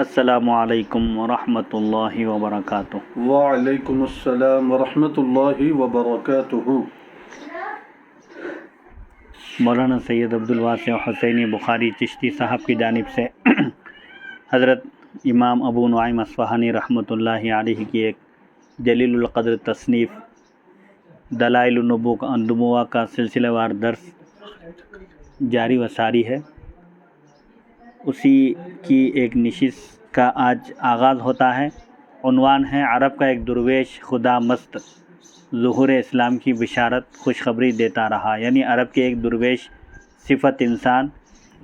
السلام علیکم ورحمۃ اللہ وبرکاتہ۔ وعلیکم السلام ورحمۃ اللہ وبرکاتہ۔ مولانا سید عبدالواسع حسینی بخاری چشتی صاحب کی جانب سے حضرت امام ابو نعیم اصفہانی رحمۃ اللہ علیہ کی ایک جلیل القدر تصنیف دلائل النبوہ کا سلسلہ وار درس جاری و ساری ہے۔ اسی کی ایک نشست کا آج آغاز ہوتا ہے۔ عنوان ہے عرب کا ایک درویش خدا مست ظہور اسلام کی بشارت خوشخبری دیتا رہا، یعنی عرب کے ایک درویش صفت انسان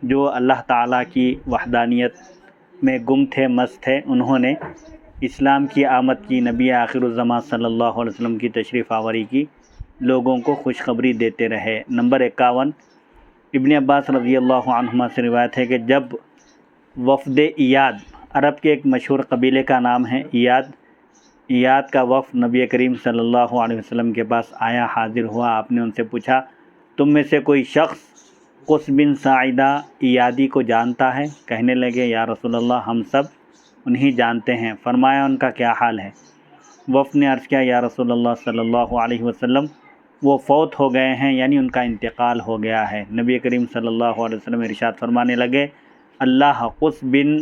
جو اللہ تعالیٰ کی وحدانیت میں گم تھے، مست تھے، انہوں نے اسلام کی آمد کی، نبی آخر الزمان صلی اللہ علیہ وسلم کی تشریف آوری کی، لوگوں کو خوشخبری دیتے رہے۔ نمبر 51 ابن عباس رضی اللہ عنہما سے روایت ہے کہ جب وفد ایاد، عرب کے ایک مشہور قبیلے کا نام ہے ایاد کا وفد نبی کریم صلی اللہ علیہ وسلم کے پاس آیا، حاضر ہوا۔ آپ نے ان سے پوچھا تم میں سے کوئی شخص قس بن ساعدہ ایادی کو جانتا ہے؟ کہنے لگے یا رسول اللہ ہم سب انہیں جانتے ہیں۔ فرمایا ان کا کیا حال ہے؟ وفد نے عرض کیا یا رسول اللہ صلی اللہ علیہ وسلم وہ فوت ہو گئے ہیں، یعنی ان کا انتقال ہو گیا ہے۔ نبی کریم صلی اللہ علیہ وسلم ارشاد فرمانے لگے اللہ قس بن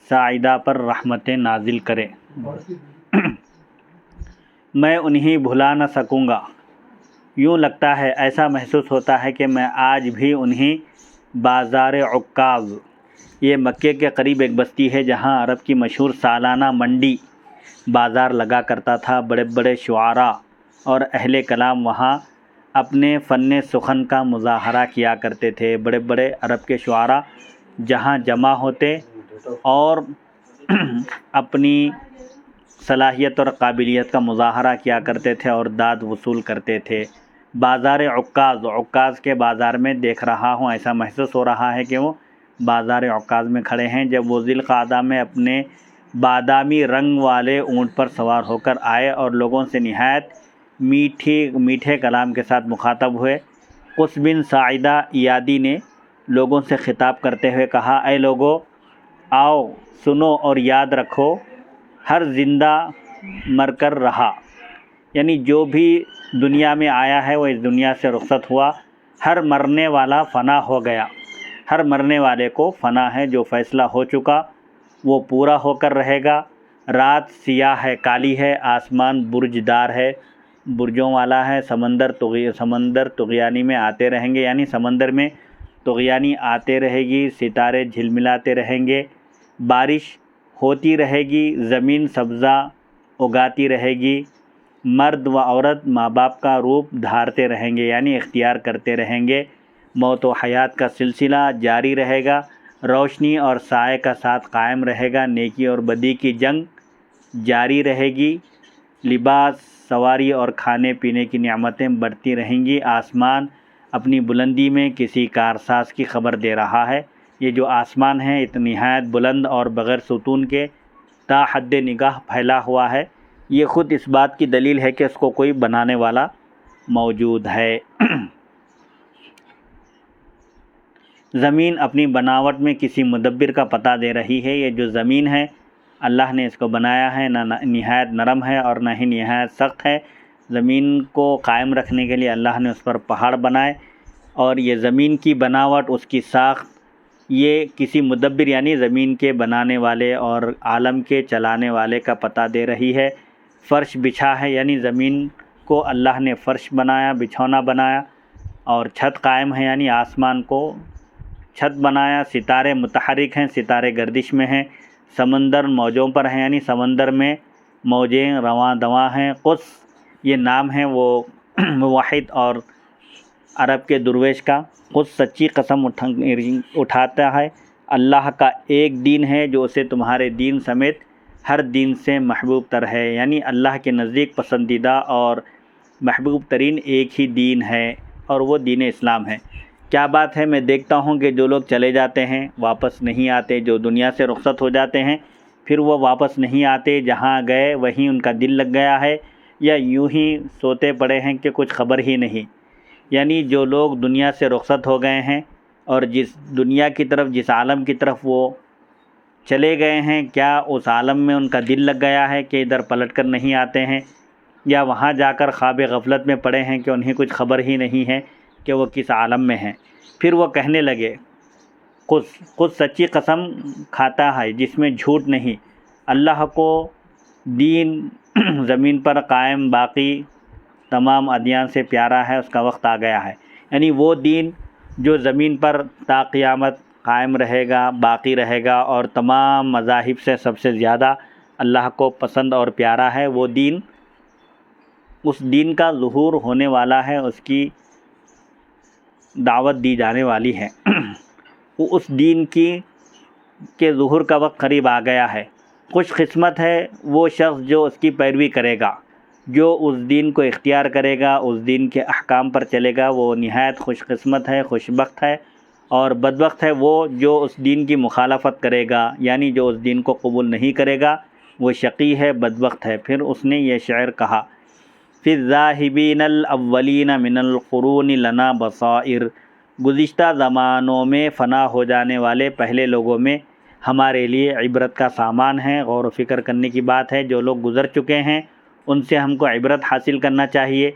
ساعدہ پر رحمتیں نازل کرے، میں انہیں بھلا نہ سکوں گا۔ یوں لگتا ہے، ایسا محسوس ہوتا ہے کہ میں آج بھی انہیں بازار عکاظ، یہ مکے کے قریب ایک بستی ہے جہاں عرب کی مشہور سالانہ منڈی بازار لگا کرتا تھا۔ بڑے بڑے شعراء اور اہل کلام وہاں اپنے فن سخن کا مظاہرہ کیا کرتے تھے۔ بڑے بڑے عرب کے شعراء جہاں جمع ہوتے اور اپنی صلاحیت اور قابلیت کا مظاہرہ کیا کرتے تھے اور داد وصول کرتے تھے۔ بازار عکاظ کے بازار میں دیکھ رہا ہوں، ایسا محسوس ہو رہا ہے کہ وہ بازار عکاظ میں کھڑے ہیں جب وہ ذی القعدہ میں اپنے بادامی رنگ والے اونٹ پر سوار ہو کر آئے اور لوگوں سے نہایت میٹھے کلام کے ساتھ مخاطب ہوئے۔ قس بن ساعدہ ایادی نے لوگوں سے خطاب کرتے ہوئے کہا اے لوگو، آؤ سنو اور یاد رکھو، ہر زندہ مر کر رہا، یعنی جو بھی دنیا میں آیا ہے وہ اس دنیا سے رخصت ہوا، ہر مرنے والا فنا ہو گیا، ہر مرنے والے کو فنا ہے، جو فیصلہ ہو چکا وہ پورا ہو کر رہے گا۔ رات سیاہ ہے، کالی ہے، آسمان برج دار ہے، برجوں والا ہے، سمندر طغیانی میں آتے رہیں گے، یعنی سمندر میں طغیانی آتے رہے گی، ستارے جھلملاتے رہیں گے، بارش ہوتی رہے گی، زمین سبزہ اگاتی رہے گی، مرد و عورت ماں باپ کا روپ دھارتے رہیں گے، یعنی اختیار کرتے رہیں گے، موت و حیات کا سلسلہ جاری رہے گا، روشنی اور سائے کا ساتھ قائم رہے گا، نیکی اور بدی کی جنگ جاری رہے گی، لباس، سواری اور کھانے پینے کی نعمتیں بڑھتی رہیں گی، آسمان اپنی بلندی میں کسی کارساز کی خبر دے رہا ہے۔ یہ جو آسمان ہے اتنی نہایت بلند اور بغیر ستون کے تا حد نگاہ پھیلا ہوا ہے، یہ خود اس بات کی دلیل ہے کہ اس کو کوئی بنانے والا موجود ہے۔ زمین اپنی بناوٹ میں کسی مدبر کا پتہ دے رہی ہے۔ یہ جو زمین ہے اللہ نے اس کو بنایا ہے، نہ نہایت نرم ہے اور نہ ہی نہایت سخت ہے۔ زمین کو قائم رکھنے کے لیے اللہ نے اس پر پہاڑ بنائے، اور یہ زمین کی بناوٹ، اس کی ساخت، یہ کسی مدبر یعنی زمین کے بنانے والے اور عالم کے چلانے والے کا پتہ دے رہی ہے۔ فرش بچھا ہے، یعنی زمین کو اللہ نے فرش بنایا، بچھونا بنایا، اور چھت قائم ہے، یعنی آسمان کو چھت بنایا، ستارے متحرک ہیں، ستارے گردش میں ہیں، سمندر موجوں پر ہیں، یعنی سمندر میں موجیں رواں دواں ہیں۔ قس یہ نام ہے وہ واحد اور عرب کے درویش کا۔ قس سچی قسم اٹھاتا ہے، اللہ کا ایک دین ہے جو اسے تمہارے دین سمیت ہر دین سے محبوب تر ہے، یعنی اللہ کے نزدیک پسندیدہ اور محبوب ترین ایک ہی دین ہے اور وہ دین اسلام ہے۔ کیا بات ہے، میں دیکھتا ہوں کہ جو لوگ چلے جاتے ہیں واپس نہیں آتے، جو دنیا سے رخصت ہو جاتے ہیں پھر وہ واپس نہیں آتے، جہاں گئے وہیں ان کا دل لگ گیا ہے، یا یوں ہی سوتے پڑے ہیں کہ کچھ خبر ہی نہیں۔ یعنی جو لوگ دنیا سے رخصت ہو گئے ہیں اور جس دنیا کی طرف، جس عالم کی طرف وہ چلے گئے ہیں، کیا اس عالم میں ان کا دل لگ گیا ہے کہ ادھر پلٹ کر نہیں آتے ہیں، یا وہاں جا کر خواب غفلت میں پڑے ہیں کہ انہیں کچھ خبر ہی نہیں ہے کہ وہ کس عالم میں ہیں۔ پھر وہ کہنے لگے، خود سچی قسم کھاتا ہے جس میں جھوٹ نہیں، اللہ کو دین زمین پر قائم باقی تمام ادیان سے پیارا ہے، اس کا وقت آ گیا ہے۔ یعنی وہ دین جو زمین پر تا قیامت قائم رہے گا، باقی رہے گا، اور تمام مذاہب سے سب سے زیادہ اللہ کو پسند اور پیارا ہے، وہ دین، اس دین کا ظہور ہونے والا ہے، اس کی دعوت دی جانے والی ہے۔ وہ اس دین کے ظہور کا وقت قریب آ گیا ہے۔ خوش قسمت ہے وہ شخص جو اس کی پیروی کرے گا، جو اس دین کو اختیار کرے گا، اس دین کے احکام پر چلے گا، وہ نہایت خوش قسمت ہے، خوش بخت ہے۔ اور بدبخت ہے وہ جو اس دین کی مخالفت کرے گا، یعنی جو اس دین کو قبول نہیں کرے گا، وہ شقی ہے، بدبخت ہے۔ پھر اس نے یہ شعر کہا، فی الذاہبین الاولین من القرون لنا بصائر، گزشتہ زمانوں میں فنا ہو جانے والے پہلے لوگوں میں ہمارے لیے عبرت کا سامان ہے، غور و فکر کرنے کی بات ہے۔ جو لوگ گزر چکے ہیں ان سے ہم کو عبرت حاصل کرنا چاہیے۔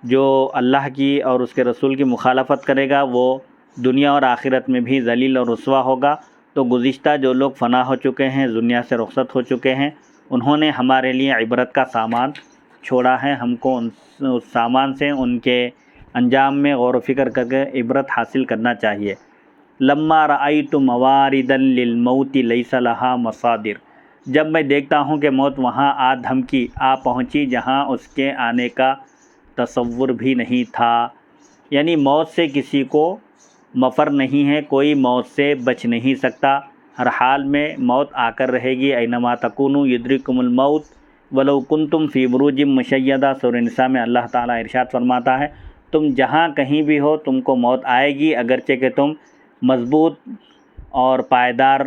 جو اللہ کی اور اس کے رسول کی مخالفت کرے گا وہ دنیا اور آخرت میں بھی ذلیل اور رسوا ہوگا۔ تو گزشتہ جو لوگ فنا ہو چکے ہیں، دنیا سے رخصت ہو چکے ہیں، انہوں نے ہمارے لیے عبرت کا سامان چھوڑا ہے۔ ہم کو اس سامان سے ان کے انجام میں غور و فکر کر کے عبرت حاصل کرنا چاہیے۔ لما رأیت مواردا للموت لیس لہا مصادر، جب میں دیکھتا ہوں کہ موت وہاں آ دھمکی آ پہنچی جہاں اس کے آنے کا تصور بھی نہیں تھا۔ یعنی موت سے کسی کو مفر نہیں ہے، کوئی موت سے بچ نہیں سکتا، ہر حال میں موت آ کر رہے گی۔ اینما تکونوا یدرککم الموت ولو کنتم فی بروج مشیدہ، سورہ نساء میں اللہ تعالیٰ ارشاد فرماتا ہے، تم جہاں کہیں بھی ہو تم کو موت آئے گی، اگرچہ کہ تم مضبوط اور پائیدار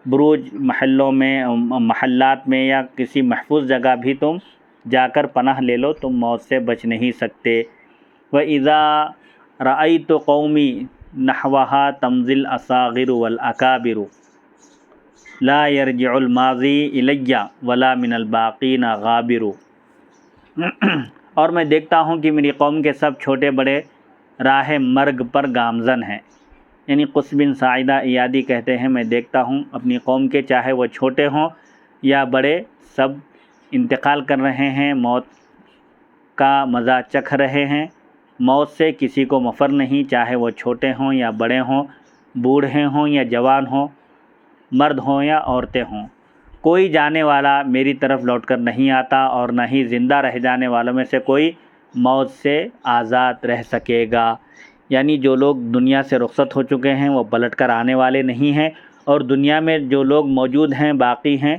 بروج محلوں میں، محلات میں یا کسی محفوظ جگہ بھی تم جا کر پناہ لے لو، تم موت سے بچ نہیں سکتے۔ وَإِذَا رَأَيْتُ قَوْمِي نَحْوَهَا تَمْضِي الْأَصَاغِرُ وَالْأَكَابِرُ لَا يَرْجِعُ الْمَاضِي إِلَيَّ وَلَا مِنَ الْبَاقِينَ غَابِرُ، اور میں دیکھتا ہوں کہ میری قوم کے سب چھوٹے بڑے راہ مرگ پر گامزن ہیں۔ یعنی قص بن ساعدہ ایادی کہتے ہیں، میں دیکھتا ہوں اپنی قوم کے، چاہے وہ چھوٹے ہوں یا بڑے، سب انتقال کر رہے ہیں، موت کا مزہ چکھ رہے ہیں۔ موت سے کسی کو مفر نہیں، چاہے وہ چھوٹے ہوں یا بڑے ہوں، بوڑھے ہوں یا جوان ہوں، مرد ہوں یا عورتیں ہوں۔ کوئی جانے والا میری طرف لوٹ کر نہیں آتا، اور نہ ہی زندہ رہ جانے والوں میں سے کوئی موت سے آزاد رہ سکے گا۔ یعنی جو لوگ دنیا سے رخصت ہو چکے ہیں وہ پلٹ کر آنے والے نہیں ہیں، اور دنیا میں جو لوگ موجود ہیں، باقی ہیں،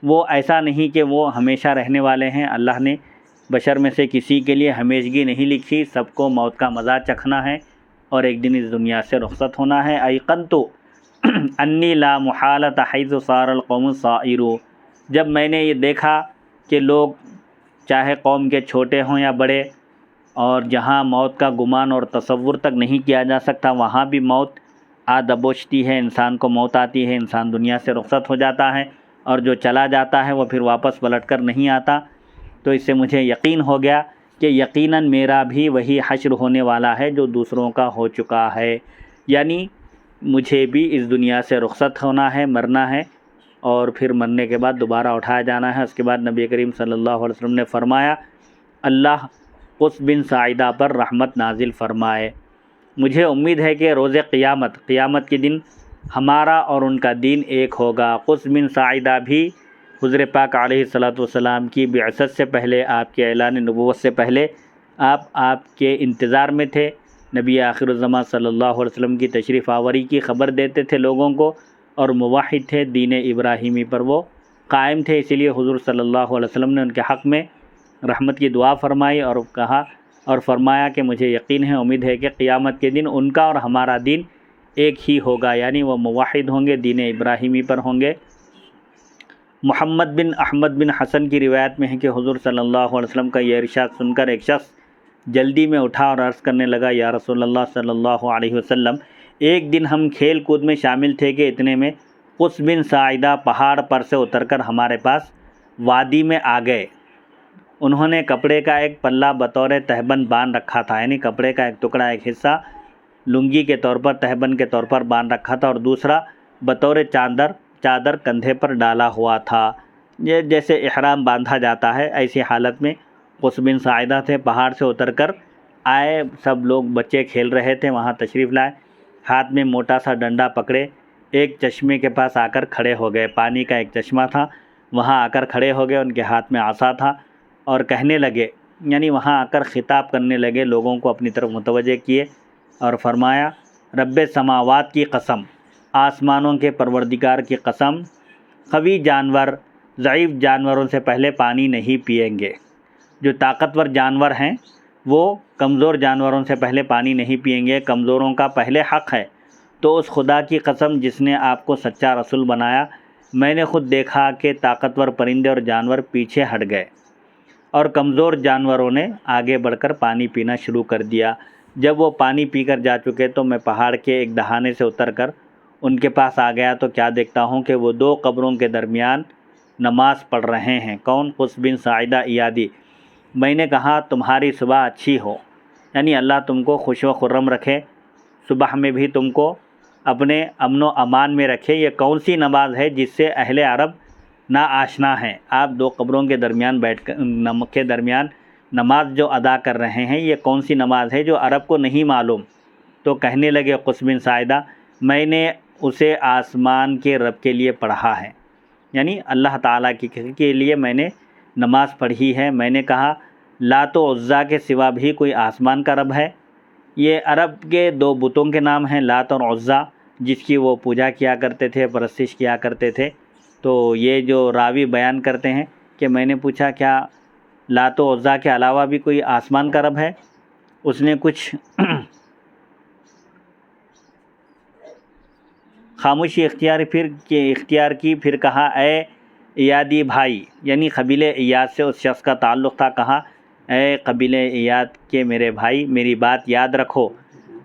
وہ ایسا نہیں کہ وہ ہمیشہ رہنے والے ہیں۔ اللہ نے بشر میں سے کسی کے لیے ہمیشگی نہیں لکھی، سب کو موت کا مزہ چکھنا ہے اور ایک دن اس دنیا سے رخصت ہونا ہے۔ ایقنت انی لا محالۃ حیث صار القوم صائر، جب میں نے یہ دیکھا کہ لوگ چاہے قوم کے چھوٹے ہوں یا بڑے، اور جہاں موت کا گمان اور تصور تک نہیں کیا جا سکتا، وہاں بھی موت آ دبوچتی ہے، انسان کو موت آتی ہے، انسان دنیا سے رخصت ہو جاتا ہے، اور جو چلا جاتا ہے وہ پھر واپس پلٹ کر نہیں آتا۔ تو اس سے مجھے یقین ہو گیا کہ یقیناً میرا بھی وہی حشر ہونے والا ہے جو دوسروں کا ہو چکا ہے۔ یعنی مجھے بھی اس دنیا سے رخصت ہونا ہے، مرنا ہے، اور پھر مرنے کے بعد دوبارہ اٹھایا جانا ہے۔ اس کے بعد نبی کریم صلی اللہ علیہ وسلم نے فرمایا، اللہ قص بن ساعدہ پر رحمت نازل فرمائے۔ مجھے امید ہے کہ روز قیامت کے دن ہمارا اور ان کا دین ایک ہوگا۔ قص بن ساعدہ بھی حضور پاک علیہ الصلوۃ والسلام کی بعثت سے پہلے، آپ کے اعلان نبوت سے پہلے، آپ کے انتظار میں تھے۔ نبی آخر الزمان صلی اللہ علیہ وسلم کی تشریف آوری کی خبر دیتے تھے لوگوں کو، اور موحد تھے، دین ابراہیمی پر وہ قائم تھے۔ اسی لیے حضور صلی اللہ علیہ وسلم نے ان کے حق میں رحمت کی دعا فرمائی اور کہا اور فرمایا کہ مجھے یقین ہے، امید ہے کہ قیامت کے دن ان کا اور ہمارا دین ایک ہی ہوگا، یعنی وہ موحد ہوں گے، دین ابراہیمی پر ہوں گے۔ محمد بن احمد بن حسن کی روایت میں ہے کہ حضور صلی اللہ علیہ وسلم کا یہ ارشاد سن کر ایک شخص جلدی میں اٹھا اور عرض کرنے لگا، یا رسول اللہ صلی اللہ علیہ وسلم، ایک دن ہم کھیل کود میں شامل تھے کہ اتنے میں قص بن ساعدہ پہاڑ پر سے اتر کر ہمارے پاس وادی میں آ گئے۔ انہوں نے کپڑے کا ایک پلہ بطور تہبند باندھ رکھا تھا، یعنی کپڑے کا ایک ٹکڑا، ایک حصہ لنگی کے طور پر، تہبند کے طور پر باندھ رکھا تھا، اور دوسرا بطور چادر کندھے پر ڈالا ہوا تھا۔ یہ جیسے احرام باندھا جاتا ہے ایسی حالت میں قص بن ساعدہ تھے۔ پہاڑ سے اتر کر آئے، سب لوگ بچے کھیل رہے تھے، وہاں تشریف لائے، ہاتھ میں موٹا سا ڈنڈا پکڑے، ایک چشمے کے پاس آ کر کھڑے ہو گئے۔ پانی کا ایک چشمہ تھا، وہاں آ کر کھڑے ہو گئے، ان کے ہاتھ میں عصا تھا، اور کہنے لگے، یعنی وہاں آ کر خطاب کرنے لگے، لوگوں کو اپنی طرف متوجہ کیے اور فرمایا، رب سماوات کی قسم، آسمانوں کے پروردگار کی قسم، قوی جانور ضعیف جانوروں سے پہلے پانی نہیں پئیں گے۔ جو طاقتور جانور ہیں وہ کمزور جانوروں سے پہلے پانی نہیں پئیں گے، کمزوروں کا پہلے حق ہے۔ تو اس خدا کی قسم جس نے آپ کو سچا رسول بنایا، میں نے خود دیکھا کہ طاقتور پرندے اور جانور پیچھے ہٹ گئے اور کمزور جانوروں نے آگے بڑھ کر پانی پینا شروع کر دیا۔ جب وہ پانی پی کر جا چکے تو میں پہاڑ کے ایک دہانے سے اتر کر ان کے پاس آ گیا تو کیا دیکھتا ہوں کہ وہ 2 قبروں کے درمیان نماز پڑھ رہے ہیں۔ کون؟ قص بن ساعدہ ایادی۔ میں نے کہا، تمہاری صبح اچھی ہو، یعنی اللہ تم کو خوش و خرم رکھے، صبح میں بھی تم کو اپنے امن و امان میں رکھے۔ یہ کون سی نماز ہے جس سے اہل عرب نا آشنا ہیں؟ آپ 2 قبروں کے درمیان بیٹھ کر نماز جو ادا کر رہے ہیں، یہ کون سی نماز ہے جو عرب کو نہیں معلوم؟ تو کہنے لگے قص بن ساعدہ، میں نے اسے آسمان کے رب کے لیے پڑھا ہے، یعنی اللہ تعالیٰ کے لیے میں نے نماز پڑھی ہے۔ میں نے کہا، لات و عزیٰ کے سوا بھی کوئی آسمان کا رب ہے؟ یہ عرب کے 2 بتوں کے نام ہیں، لات اور عزیٰ، جس کی وہ پوجا کیا کرتے تھے، پرستش کیا کرتے تھے۔ تو یہ جو راوی بیان کرتے ہیں کہ میں نے پوچھا، کیا لات و عزیٰ کے علاوہ بھی کوئی آسمان کا رب ہے؟ اس نے کچھ خاموشی اختیار کی، پھر کہا، اے ایادی بھائی، یعنی قبیلہ ایاد سے اس شخص کا تعلق تھا، کہا، اے قبیلہ ایاد کے میرے بھائی، میری بات یاد رکھو،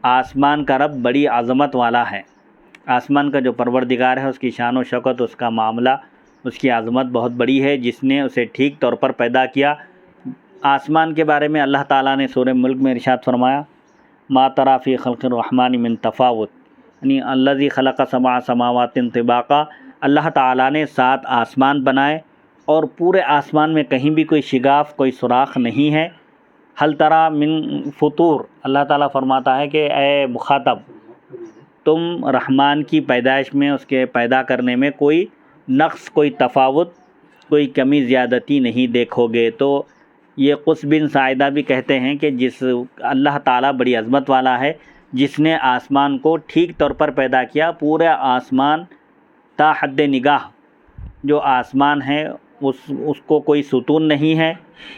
آسمان کا رب بڑی عظمت والا ہے۔ آسمان کا جو پروردگار ہے، اس کی شان و شوکت، اس کا معاملہ، اس کی عظمت بہت بڑی ہے، جس نے اسے ٹھیک طور پر پیدا کیا۔ آسمان کے بارے میں اللہ تعالیٰ نے سورہ ملک میں ارشاد فرمایا، ما تری فی خلق الرحمن من تفاوت، یعنی الذی خلق 7 سماوات طباقا، اللہ تعالیٰ نے 7 آسمان بنائے اور پورے آسمان میں کہیں بھی کوئی شگاف، کوئی سوراخ نہیں ہے۔ حل تری من فطور، اللہ تعالیٰ فرماتا ہے کہ اے مخاطب، تم رحمان کی پیدائش میں، اس کے پیدا کرنے میں کوئی نقص، کوئی تفاوت، کوئی کمی زیادتی نہیں دیکھو گے۔ تو یہ قص بن ساعدہ بھی کہتے ہیں کہ جس اللہ تعالیٰ بڑی عظمت والا ہے، جس نے آسمان کو ٹھیک طور پر پیدا کیا، پورا آسمان تا حد نگاہ جو آسمان ہے اس کو کوئی ستون نہیں ہے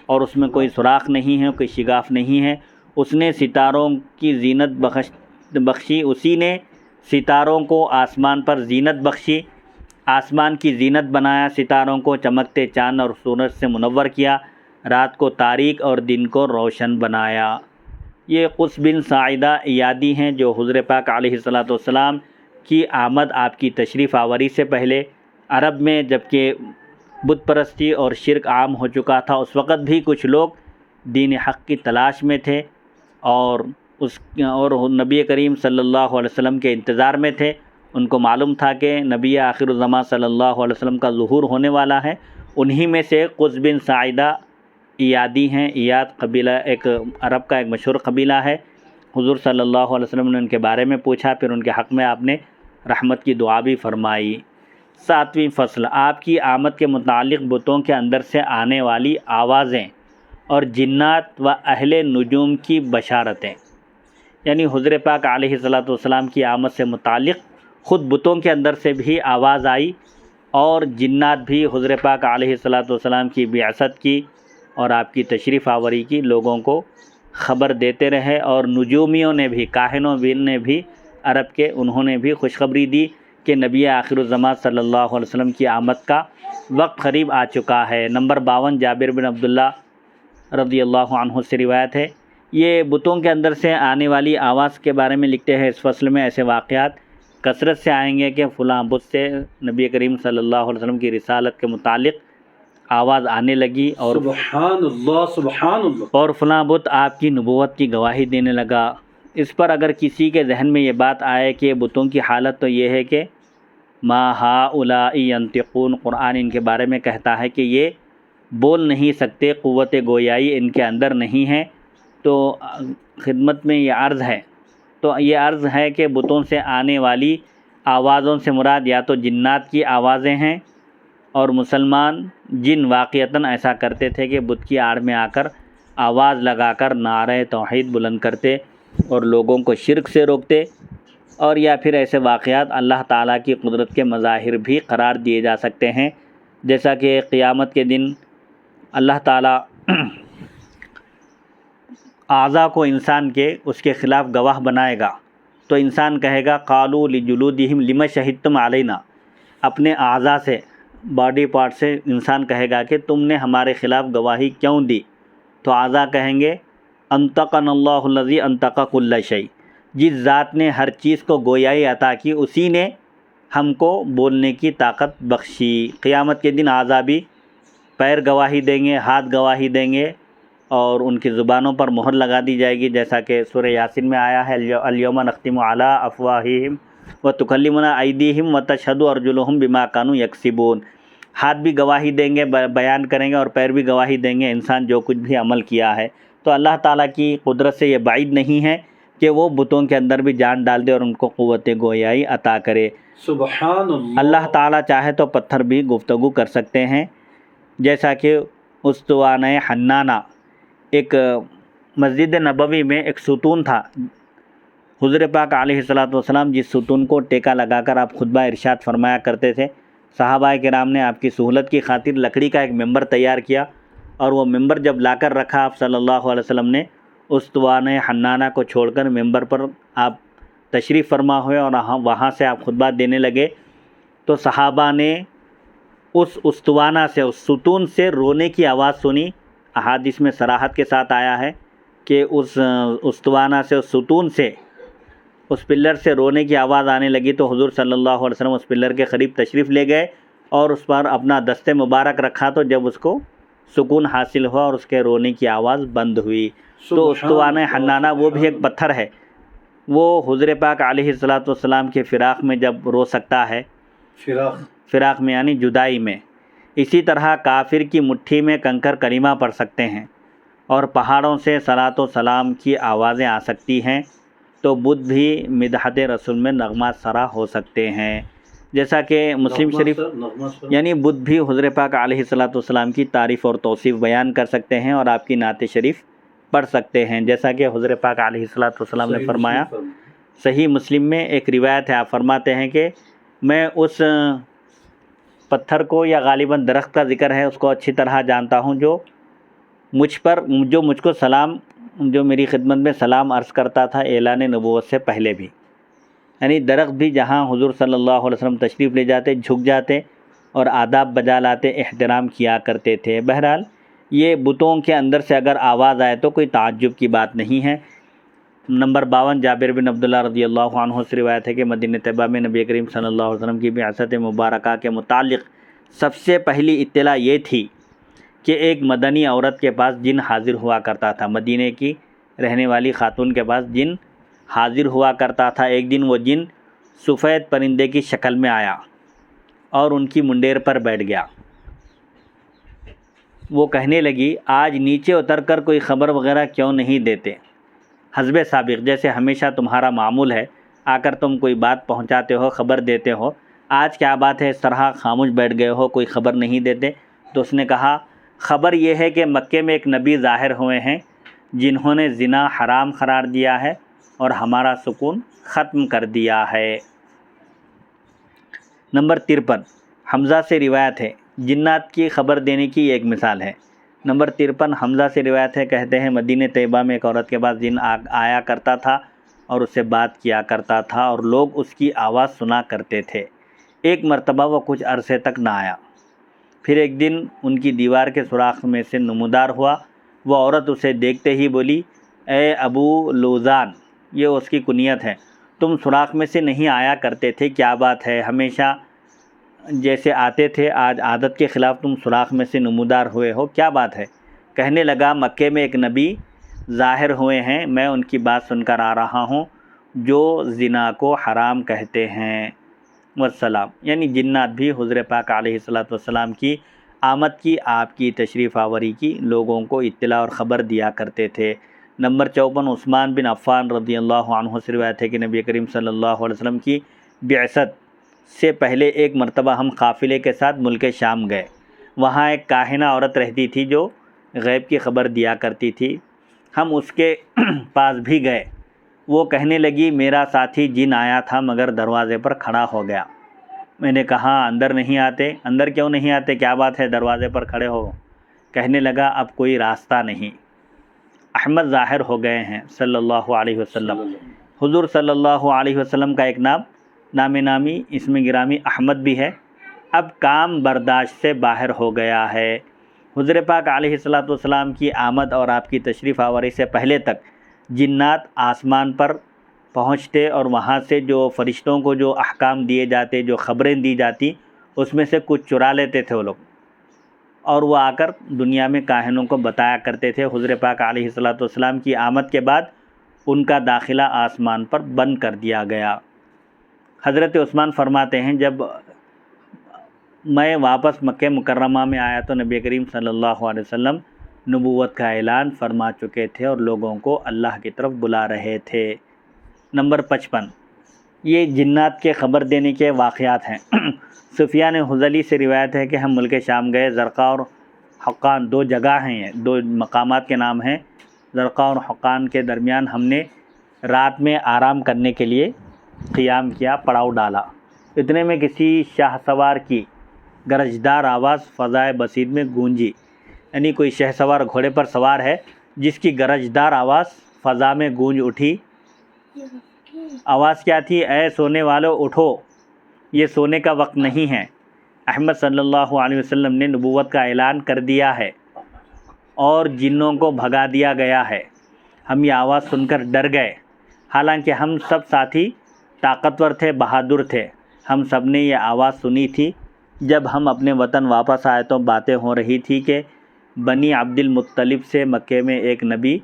اور اس میں کوئی سوراخ نہیں ہے، کوئی شگاف نہیں ہے۔ اس نے ستاروں کی زینت بخشی، اسی نے ستاروں کو آسمان پر زینت بخشی، آسمان کی زینت بنایا، ستاروں کو چمکتے چاند اور سورج سے منور کیا، رات کو تاریک اور دن کو روشن بنایا۔ یہ قص بن ساعدہ ایادی ہیں جو حضور پاک علیہ الصلوۃ والسلام کی آمد، آپ کی تشریف آوری سے پہلے عرب میں جبکہ بت پرستی اور شرک عام ہو چکا تھا، اس وقت بھی کچھ لوگ دین حق کی تلاش میں تھے اور نبی کریم صلی اللہ علیہ وسلم کے انتظار میں تھے۔ ان کو معلوم تھا کہ نبی آخر الزمان صلی اللہ علیہ وسلم کا ظہور ہونے والا ہے۔ انہی میں سے قص بن ساعدہ ایادی ہیں۔ ایاد قبیلہ ایک عرب کا ایک مشہور قبیلہ ہے۔ حضور صلی اللہ علیہ وسلم نے ان کے بارے میں پوچھا، پھر ان کے حق میں آپ نے رحمت کی دعا بھی فرمائی۔ 7ویں فصل، آپ کی آمد کے متعلق بتوں کے اندر سے آنے والی آوازیں اور جنات و اہل نجوم کی بشارتیں، یعنی حضور پاک علیہ الصلوۃ والسلام کی آمد سے متعلق خود بتوں کے اندر سے بھی آواز آئی اور جنات بھی حضور پاک علیہ الصلوۃ والسلام کی بعثت کی اور آپ کی تشریف آوری کی لوگوں کو خبر دیتے رہے، اور نجومیوں نے بھی، کاہنوں نے بھی عرب کے، انہوں نے بھی خوشخبری دی کہ نبی آخر الزمان صلی اللہ علیہ وسلم کی آمد کا وقت قریب آ چکا ہے۔ نمبر 52 جابر بن عبداللہ رضی اللہ عنہ سے روایت ہے۔ یہ بتوں کے اندر سے آنے والی آواز کے بارے میں لکھتے ہیں اس فصل میں ایسے واقعات کثرت سے آئیں گے کہ فلاں بت سے نبی کریم صلی اللہ علیہ وسلم کی رسالت کے متعلق آواز آنے لگی اور سبحان اللہ سبحان اللہ. اور فلاں بت آپ کی نبوت کی گواہی دینے لگا. اس پر اگر کسی کے ذہن میں یہ بات آئے کہ بتوں کی حالت تو یہ ہے کہ ما ہؤلاء ینطقون، قرآن ان کے بارے میں کہتا ہے کہ یہ بول نہیں سکتے، قوت گویائی ان کے اندر نہیں ہے، تو خدمت میں یہ عرض ہے، تو یہ عرض ہے کہ بتوں سے آنے والی آوازوں سے مراد یا تو جنات کی آوازیں ہیں، اور مسلمان جن واقعتاً ایسا کرتے تھے کہ بت کی آڑ میں آ کر آواز لگا کر نعرہ توحید بلند کرتے اور لوگوں کو شرک سے روکتے، اور یا پھر ایسے واقعات اللہ تعالیٰ کی قدرت کے مظاہر بھی قرار دیے جا سکتے ہیں، جیسا کہ قیامت کے دن اللہ تعالیٰ اعضاء کو انسان کے اس کے خلاف گواہ بنائے گا، تو انسان کہے گا قالوا لجلودہم لم شہدتم علینا، اپنے اعضاء سے، باڈی پارٹ سے انسان کہے گا کہ تم نے ہمارے خلاف گواہی کیوں دی؟ تو اعضاء کہیں گے انطقنا اللہ الذی انطق کل شیء، جس ذات نے ہر چیز کو گویائی عطا کی اسی نے ہم کو بولنے کی طاقت بخشی. قیامت کے دن اعضاء بھی پیر گواہی دیں گے، ہاتھ گواہی دیں گے، اور ان کی زبانوں پر مہر لگا دی جائے گی، جیسا کہ سورہ یاسین میں آیا ہے الیوم نختم علی افواہہم وتکلمنا ایدیہم وتشہد ارجلہم بما کانوا یکسبون. ہاتھ بھی گواہی دیں گے، بیان کریں گے، اور پیر بھی گواہی دیں گے انسان جو کچھ بھی عمل کیا ہے. تو اللہ تعالیٰ کی قدرت سے یہ بعید نہیں ہے کہ وہ بتوں کے اندر بھی جان ڈال دے اور ان کو قوت گویائی عطا کرے. سبحان اللہ. اللہ تعالیٰ چاہے تو پتھر بھی گفتگو کر سکتے ہیں، جیسا کہ استوانہ حنانہ، ایک مسجد نبوی میں ایک ستون تھا، حضور پاک علیہ الصلوۃ والسلام جس ستون کو ٹیکا لگا کر آپ خطبہ ارشاد فرمایا کرتے تھے، صحابہ کرام نے آپ کی سہولت کی خاطر لکڑی کا ایک ممبر تیار کیا، اور وہ ممبر جب لا کر رکھا آپ صلی اللہ علیہ وسلم نے، استوانہ حنانہ کو چھوڑ کر ممبر پر آپ تشریف فرما ہوئے اور وہاں سے آپ خطبہ دینے لگے، تو صحابہ نے اس استوانہ سے، اس ستون سے رونے کی آواز سنی. احادیث میں صراحت کے ساتھ آیا ہے کہ اس استوانہ سے، اس ستون سے، اس پلر سے رونے کی آواز آنے لگی، تو حضور صلی اللہ علیہ وسلم اس پلر کے قریب تشریف لے گئے اور اس پر اپنا دست مبارک رکھا، تو جب اس کو سکون حاصل ہوا اور اس کے رونے کی آواز بند ہوئی. تو استوانہ حنانہ وہ بھی ایک پتھر ہے، وہ حضور پاک علیہ الصلوۃ والسلام کے فراق میں جب رو سکتا ہے، فراق میں یعنی جدائی میں. اسی طرح کافر کی مٹھی میں کنکر کریمہ پڑھ سکتے ہیں، اور پہاڑوں سے صلاۃ و سلام کی آوازیں آ سکتی ہیں، تو بت بھی مدحت رسول میں نغمہ سرا ہو سکتے ہیں، جیسا کہ مسلم شریف، یعنی بت بھی حضور پاک علیہ الصلوۃ والسلام کی تعریف اور توصیف بیان کر سکتے ہیں اور آپ کی نعت شریف پڑھ سکتے ہیں، جیسا کہ حضور پاک علیہ الصلوۃ والسلام نے فرمایا. صحیح مسلم میں ایک روایت ہے، آپ فرماتے ہیں کہ میں اس پتھر کو، یا غالباً درخت کا ذکر ہے، اس کو اچھی طرح جانتا ہوں جو مجھ کو سلام، جو میری خدمت میں سلام عرض کرتا تھا اعلان نبوت سے پہلے بھی. یعنی درخت بھی جہاں حضور صلی اللہ علیہ وسلم تشریف لے جاتے جھک جاتے اور آداب بجا لاتے، احترام کیا کرتے تھے. بہرحال یہ بتوں کے اندر سے اگر آواز آئے تو کوئی تعجب کی بات نہیں ہے. نمبر 52 جابر بن عبداللہ رضی اللہ عنہ سے روایت ہے کہ مدینہ طیبہ میں نبی کریم صلی اللہ علیہ وسلم کی بعثت مبارکہ کے متعلق سب سے پہلی اطلاع یہ تھی کہ ایک مدنی عورت کے پاس جن حاضر ہوا کرتا تھا، مدینہ کی رہنے والی خاتون کے پاس جن حاضر ہوا کرتا تھا. ایک دن وہ جن سفید پرندے کی شکل میں آیا اور ان کی منڈیر پر بیٹھ گیا. وہ کہنے لگی آج نیچے اتر کر کوئی خبر وغیرہ کیوں نہیں دیتے؟ حسب سابق، جیسے ہمیشہ تمہارا معمول ہے، آ کر تم کوئی بات پہنچاتے ہو، خبر دیتے ہو، آج کیا بات ہے اس طرح خاموش بیٹھ گئے ہو، کوئی خبر نہیں دیتے؟ تو اس نے کہا خبر یہ ہے کہ مکے میں ایک نبی ظاہر ہوئے ہیں جنہوں نے زنا حرام قرار دیا ہے اور ہمارا سکون ختم کر دیا ہے. نمبر 53 حمزہ سے روایت ہے، جنات کی خبر دینے کی ایک مثال ہے. نمبر 53 حمزہ سے روایت ہے، کہتے ہیں مدینہ طیبہ میں ایک عورت کے پاس جن آیا کرتا تھا اور اس سے بات کیا کرتا تھا اور لوگ اس کی آواز سنا کرتے تھے. ایک مرتبہ وہ کچھ عرصے تک نہ آیا، پھر ایک دن ان کی دیوار کے سوراخ میں سے نمودار ہوا. وہ عورت اسے دیکھتے ہی بولی اے ابو لوزان، یہ اس کی کنیت ہے، تم سوراخ میں سے نہیں آیا کرتے تھے، کیا بات ہے؟ ہمیشہ جیسے آتے تھے آج عادت کے خلاف تم سوراخ میں سے نمودار ہوئے ہو، کیا بات ہے؟ کہنے لگا مکے میں ایک نبی ظاہر ہوئے ہیں، میں ان کی بات سن کر آ رہا ہوں جو زنا کو حرام کہتے ہیں۔ والسلام، یعنی جنات بھی حضور پاک علیہ السلام کی آمد کی، آپ کی تشریف آوری کی لوگوں کو اطلاع اور خبر دیا کرتے تھے۔ نمبر 54، عثمان بن عفان رضی اللہ عنہ سے روایت ہے کہ نبی کریم صلی اللہ علیہ وسلم کی بعثت سے پہلے ایک مرتبہ ہم قافلے کے ساتھ ملک شام گئے۔ وہاں ایک کاہنہ عورت رہتی تھی جو غیب کی خبر دیا کرتی تھی۔ ہم اس کے پاس بھی گئے۔ وہ کہنے لگی میرا ساتھی جن آیا تھا مگر دروازے پر کھڑا ہو گیا۔ میں نے کہا اندر نہیں آتے؟ اندر کیوں نہیں آتے؟ کیا بات ہے دروازے پر کھڑے ہو؟ کہنے لگا اب کوئی راستہ نہیں، احمد ظاہر ہو گئے ہیں صلی اللہ علیہ وسلم۔ حضور صلی اللہ علیہ وسلم کا ایک نام نامی اسم گرامی احمد بھی ہے، اب کام برداشت سے باہر ہو گیا ہے۔ حضور پاک علیہ السلام کی آمد اور آپ کی تشریف آوری سے پہلے تک جنات آسمان پر پہنچتے اور وہاں سے جو فرشتوں کو جو احکام دیے جاتے، جو خبریں دی جاتی، اس میں سے کچھ چرا لیتے تھے وہ لوگ، اور وہ آ کر دنیا میں کاہنوں کو بتایا کرتے تھے۔ حضور پاک علیہ السلام کی آمد کے بعد ان کا داخلہ آسمان پر بند کر دیا گیا۔ حضرت عثمان فرماتے ہیں جب میں واپس مکہ مکرمہ میں آیا تو نبی کریم صلی اللہ علیہ وسلم نبوت کا اعلان فرما چکے تھے اور لوگوں کو اللہ کی طرف بلا رہے تھے۔ نمبر 55، یہ جنات کے خبر دینے کے واقعات ہیں۔ سفیان حضلی سے روایت ہے کہ ہم ملک شام گئے، زرقاء اور حقان دو جگہ ہیں، یہ دو مقامات کے نام ہیں۔ زرقاء اور حقان کے درمیان ہم نے رات میں آرام کرنے کے لیے قیام کیا، پڑاؤ ڈالا۔ اتنے میں کسی شاہ سوار کی گرجدار آواز فضائے بسیط میں گونجی، یعنی کوئی شہ سوار گھوڑے پر سوار ہے جس کی گرجدار آواز فضا میں گونج اٹھی۔ آواز کیا تھی؟ اے سونے والو اٹھو، یہ سونے کا وقت نہیں ہے، احمد صلی اللہ علیہ وسلم نے نبوت کا اعلان کر دیا ہے اور جنوں کو بھگا دیا گیا ہے۔ ہم یہ آواز سن کر ڈر گئے، حالانکہ ہم سب ساتھی طاقتور تھے، بہادر تھے۔ ہم سب نے یہ آواز سنی تھی جب ہم اپنے وطن واپس آئے تو باتیں ہو رہی تھی کہ بنی عبد المطلب سے مکے میں ایک نبی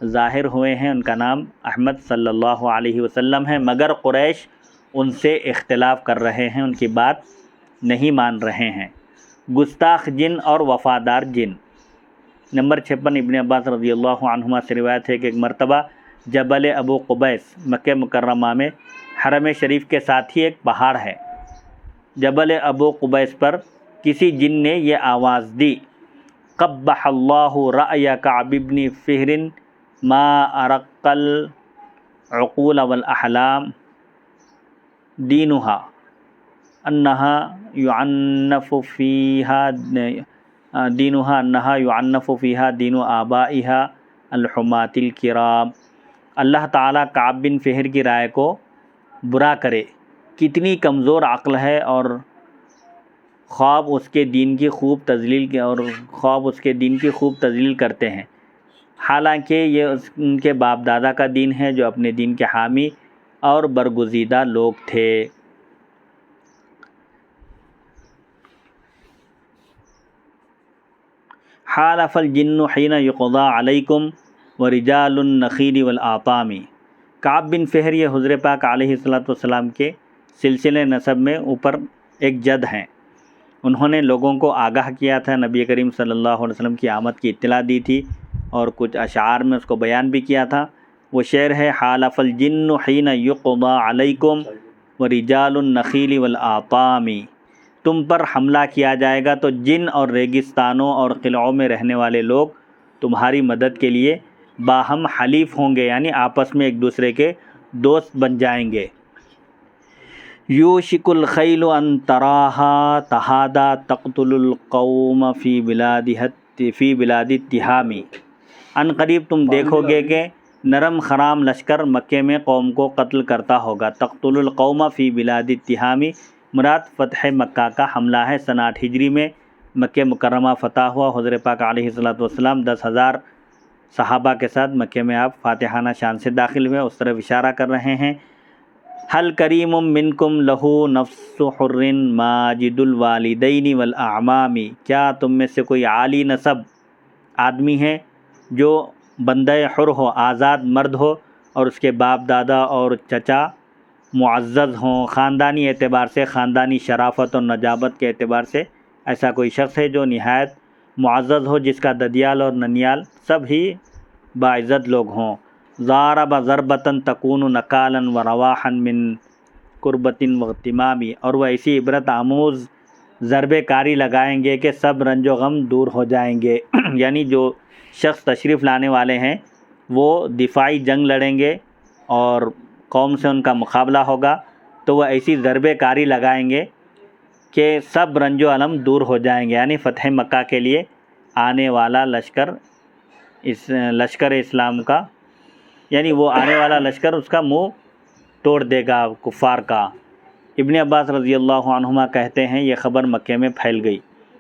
ظاہر ہوئے ہیں، ان کا نام احمد صلی اللہ علیہ وسلم ہے، مگر قریش ان سے اختلاف کر رہے ہیں، ان کی بات نہیں مان رہے ہیں۔ گستاخ جن اور وفادار جن۔ نمبر 56، ابن عباس رضی اللہ عنہما سے روایت ہے کہ ایک مرتبہ جبل ابو قبیس مکہ مکرمہ میں حرم شریف کے ساتھ ہی ایک پہاڑ ہے، جبل ابو قبیس پر کسی جن نے یہ آواز دی، قبح اللہ رأی کعب بن فہر ما ارق العقول والاحلام دینها انها يعنف فيها دین آبائها الحمات الکرام۔ اللہ تعالیٰ کعب بن فہر کی رائے کو برا کرے، کتنی کمزور عقل ہے، اور خواب اس کے دین کی خوب تذلیل کرتے ہیں، حالانکہ یہ ان کے باپ دادا کا دین ہے جو اپنے دین کے حامی اور برگزیدہ لوگ تھے۔ حالف الجن حین یقضى علیکم ورجال النخیل والاطام۔ کعب بن فہر یہ حضور پاک علیہ السلام کے سلسلے نسب میں اوپر ایک جد ہیں، انہوں نے لوگوں کو آگاہ کیا تھا، نبی کریم صلی اللہ علیہ وسلم کی آمد کی اطلاع دی تھی اور کچھ اشعار میں اس کو بیان بھی کیا تھا۔ وہ شعر ہے، حالف الجن حین یقضى علیکم ورجال النخیل والاطام۔ تم پر حملہ کیا جائے گا تو جن اور ریگستانوں اور قلعوں میں رہنے والے لوگ تمہاری مدد کے لیے باہم حلیف ہوں گے، یعنی آپس میں ایک دوسرے کے دوست بن جائیں گے۔ یوشک الخیل ان تراہا تہادا تقتل القوم فی بلاد التہام۔ ان قریب تم دیکھو گے کہ نرم خرام لشکر مکے میں قوم کو قتل کرتا ہوگا۔ تقتل القوم فی بلاد التہام مراد فتح مکہ کا حملہ ہے۔ سنہ 8 ہجری میں مکہ مکرمہ فتح ہوا۔ حضور پاک علیہ السلام 10,000 صحابہ کے ساتھ مکے میں آپ فاتحانہ شان سے داخل ہوئے، اس طرف اشارہ کر رہے ہیں۔ حل کریم منکم لہو نفس حر ماجد الوالدین والاعمام، کیا تم میں سے کوئی عالی نسب آدمی ہے جو بندہ حر ہو، آزاد مرد ہو، اور اس کے باپ دادا اور چچا معزز ہوں، خاندانی اعتبار سے، خاندانی شرافت اور نجابت کے اعتبار سے ایسا کوئی شخص ہے جو نہایت معزز ہو، جس کا ددیال اور ننیال سب ہی باعزت لوگ ہوں۔ ضارب ضربتاً تکون نکالا و رواحا من قربت و اغتمام، اور وہ ایسی عبرت آموز ضربے کاری لگائیں گے کہ سب رنج و غم دور ہو جائیں گے۔ یعنی جو شخص تشریف لانے والے ہیں وہ دفاعی جنگ لڑیں گے اور قوم سے ان کا مقابلہ ہوگا، تو وہ ایسی ضربے کاری لگائیں گے کہ سب رنج و غم دور ہو جائیں گے۔ یعنی فتح مکہ کے لیے آنے والا لشکر اسلام کا، یعنی وہ آنے والا لشکر اس کا منہ توڑ دے گا کفار کا۔ ابن عباس رضی اللہ عنہما کہتے ہیں یہ خبر مکے میں پھیل گئی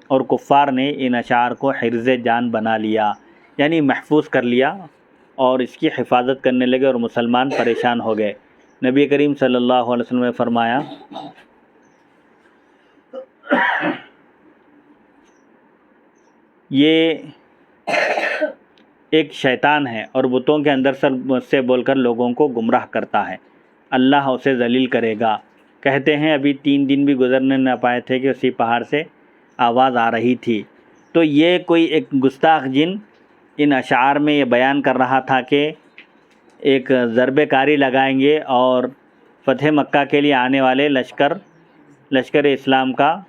اور کفار نے ان اشعار کو حرز جان بنا لیا، یعنی محفوظ کر لیا اور اس کی حفاظت کرنے لگے اور مسلمان پریشان ہو گئے۔ نبی کریم صلی اللہ علیہ وسلم نے فرمایا یہ ایک شیطان ہے اور بتوں کے اندر سے بول کر لوگوں کو گمراہ کرتا ہے، اللہ اسے ذلیل کرے گا۔ کہتے ہیں ابھی 3 دن بھی گزرنے نہ پائے تھے کہ اسی پہاڑ سے آواز آ رہی تھی۔ تو یہ کوئی ایک گستاخ جن ان اشعار میں یہ بیان کر رہا تھا کہ ایک ضربے کاری لگائیں گے اور فتح مکہ کے لیے آنے والے لشکر اسلام کا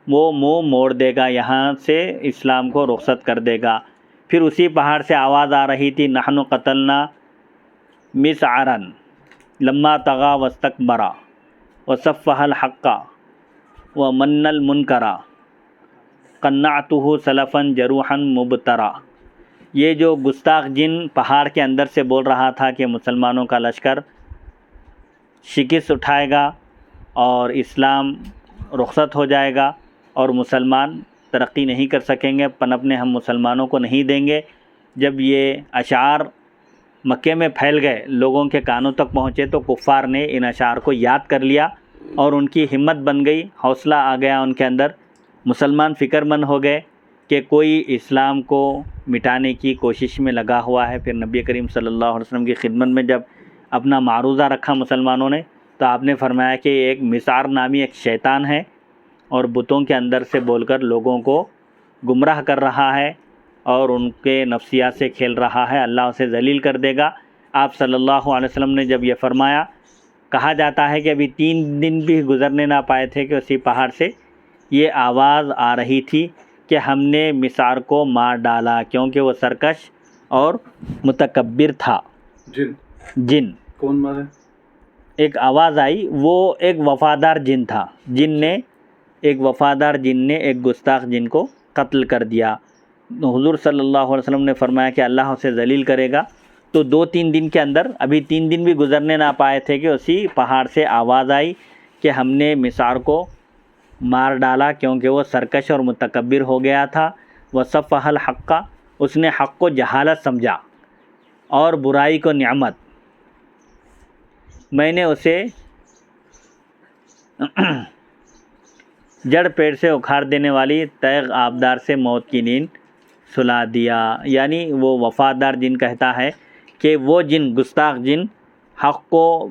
وہ منہ موڑ دے گا، یہاں سے اسلام کو رخصت کر دے گا۔ پھر اسی پہاڑ سے آواز آ رہی تھی نحن قتلنا مسعرا لما طغى واستكبر وصفح الحق ومن المنکر قنعته سلفا جروحا مبترا۔ یہ جو گستاخ جن پہاڑ کے اندر سے بول رہا تھا کہ مسلمانوں کا لشکر شکست اٹھائے گا اور اسلام رخصت ہو جائے گا اور مسلمان ترقی نہیں کر سکیں گے، پنپنے ہم مسلمانوں کو نہیں دیں گے، جب یہ اشعار مکے میں پھیل گئے، لوگوں کے کانوں تک پہنچے، تو کفار نے ان اشعار کو یاد کر لیا اور ان کی ہمت بن گئی، حوصلہ آ گیا ان کے اندر، مسلمان فکر مند ہو گئے کہ کوئی اسلام کو مٹانے کی کوشش میں لگا ہوا ہے۔ پھر نبی کریم صلی اللہ علیہ وسلم کی خدمت میں جب اپنا معروضہ رکھا مسلمانوں نے، تو آپ نے فرمایا کہ ایک مسعر نامی ایک شیطان ہے اور بتوں کے اندر سے بول کر لوگوں کو گمراہ کر رہا ہے اور ان کے نفسیات سے کھیل رہا ہے، اللہ اسے ذلیل کر دے گا۔ آپ صلی اللہ علیہ وسلم نے جب یہ فرمایا، کہا جاتا ہے کہ ابھی 3 دن بھی گزرنے نہ پائے تھے کہ اسی پہاڑ سے یہ آواز آ رہی تھی کہ ہم نے مسعر کو مار ڈالا، کیونکہ وہ سرکش اور متکبر تھا۔ جن کون مارے؟ ایک آواز آئی، وہ ایک وفادار جن تھا، ایک وفادار جن نے ایک گستاخ جن کو قتل کر دیا۔ حضور صلی اللہ علیہ وسلم نے فرمایا کہ اللہ اسے ذلیل کرے گا۔ تو 2-3 دن کے اندر، ابھی 3 دن بھی گزرنے نہ پائے تھے کہ اسی پہاڑ سے آواز آئی کہ ہم نے مسعر کو مار ڈالا، کیونکہ وہ سرکش اور متکبر ہو گیا تھا۔ وصفح الحق، اس نے حق کو جہالت سمجھا اور برائی کو نعمت۔ میں نے اسے جڑ پیڑ سے اکھاڑ دینے والی تیغ آبدار سے موت کی نیند سلا دیا۔ یعنی وہ وفادار جن کہتا ہے کہ وہ جن گستاخ جن حق کو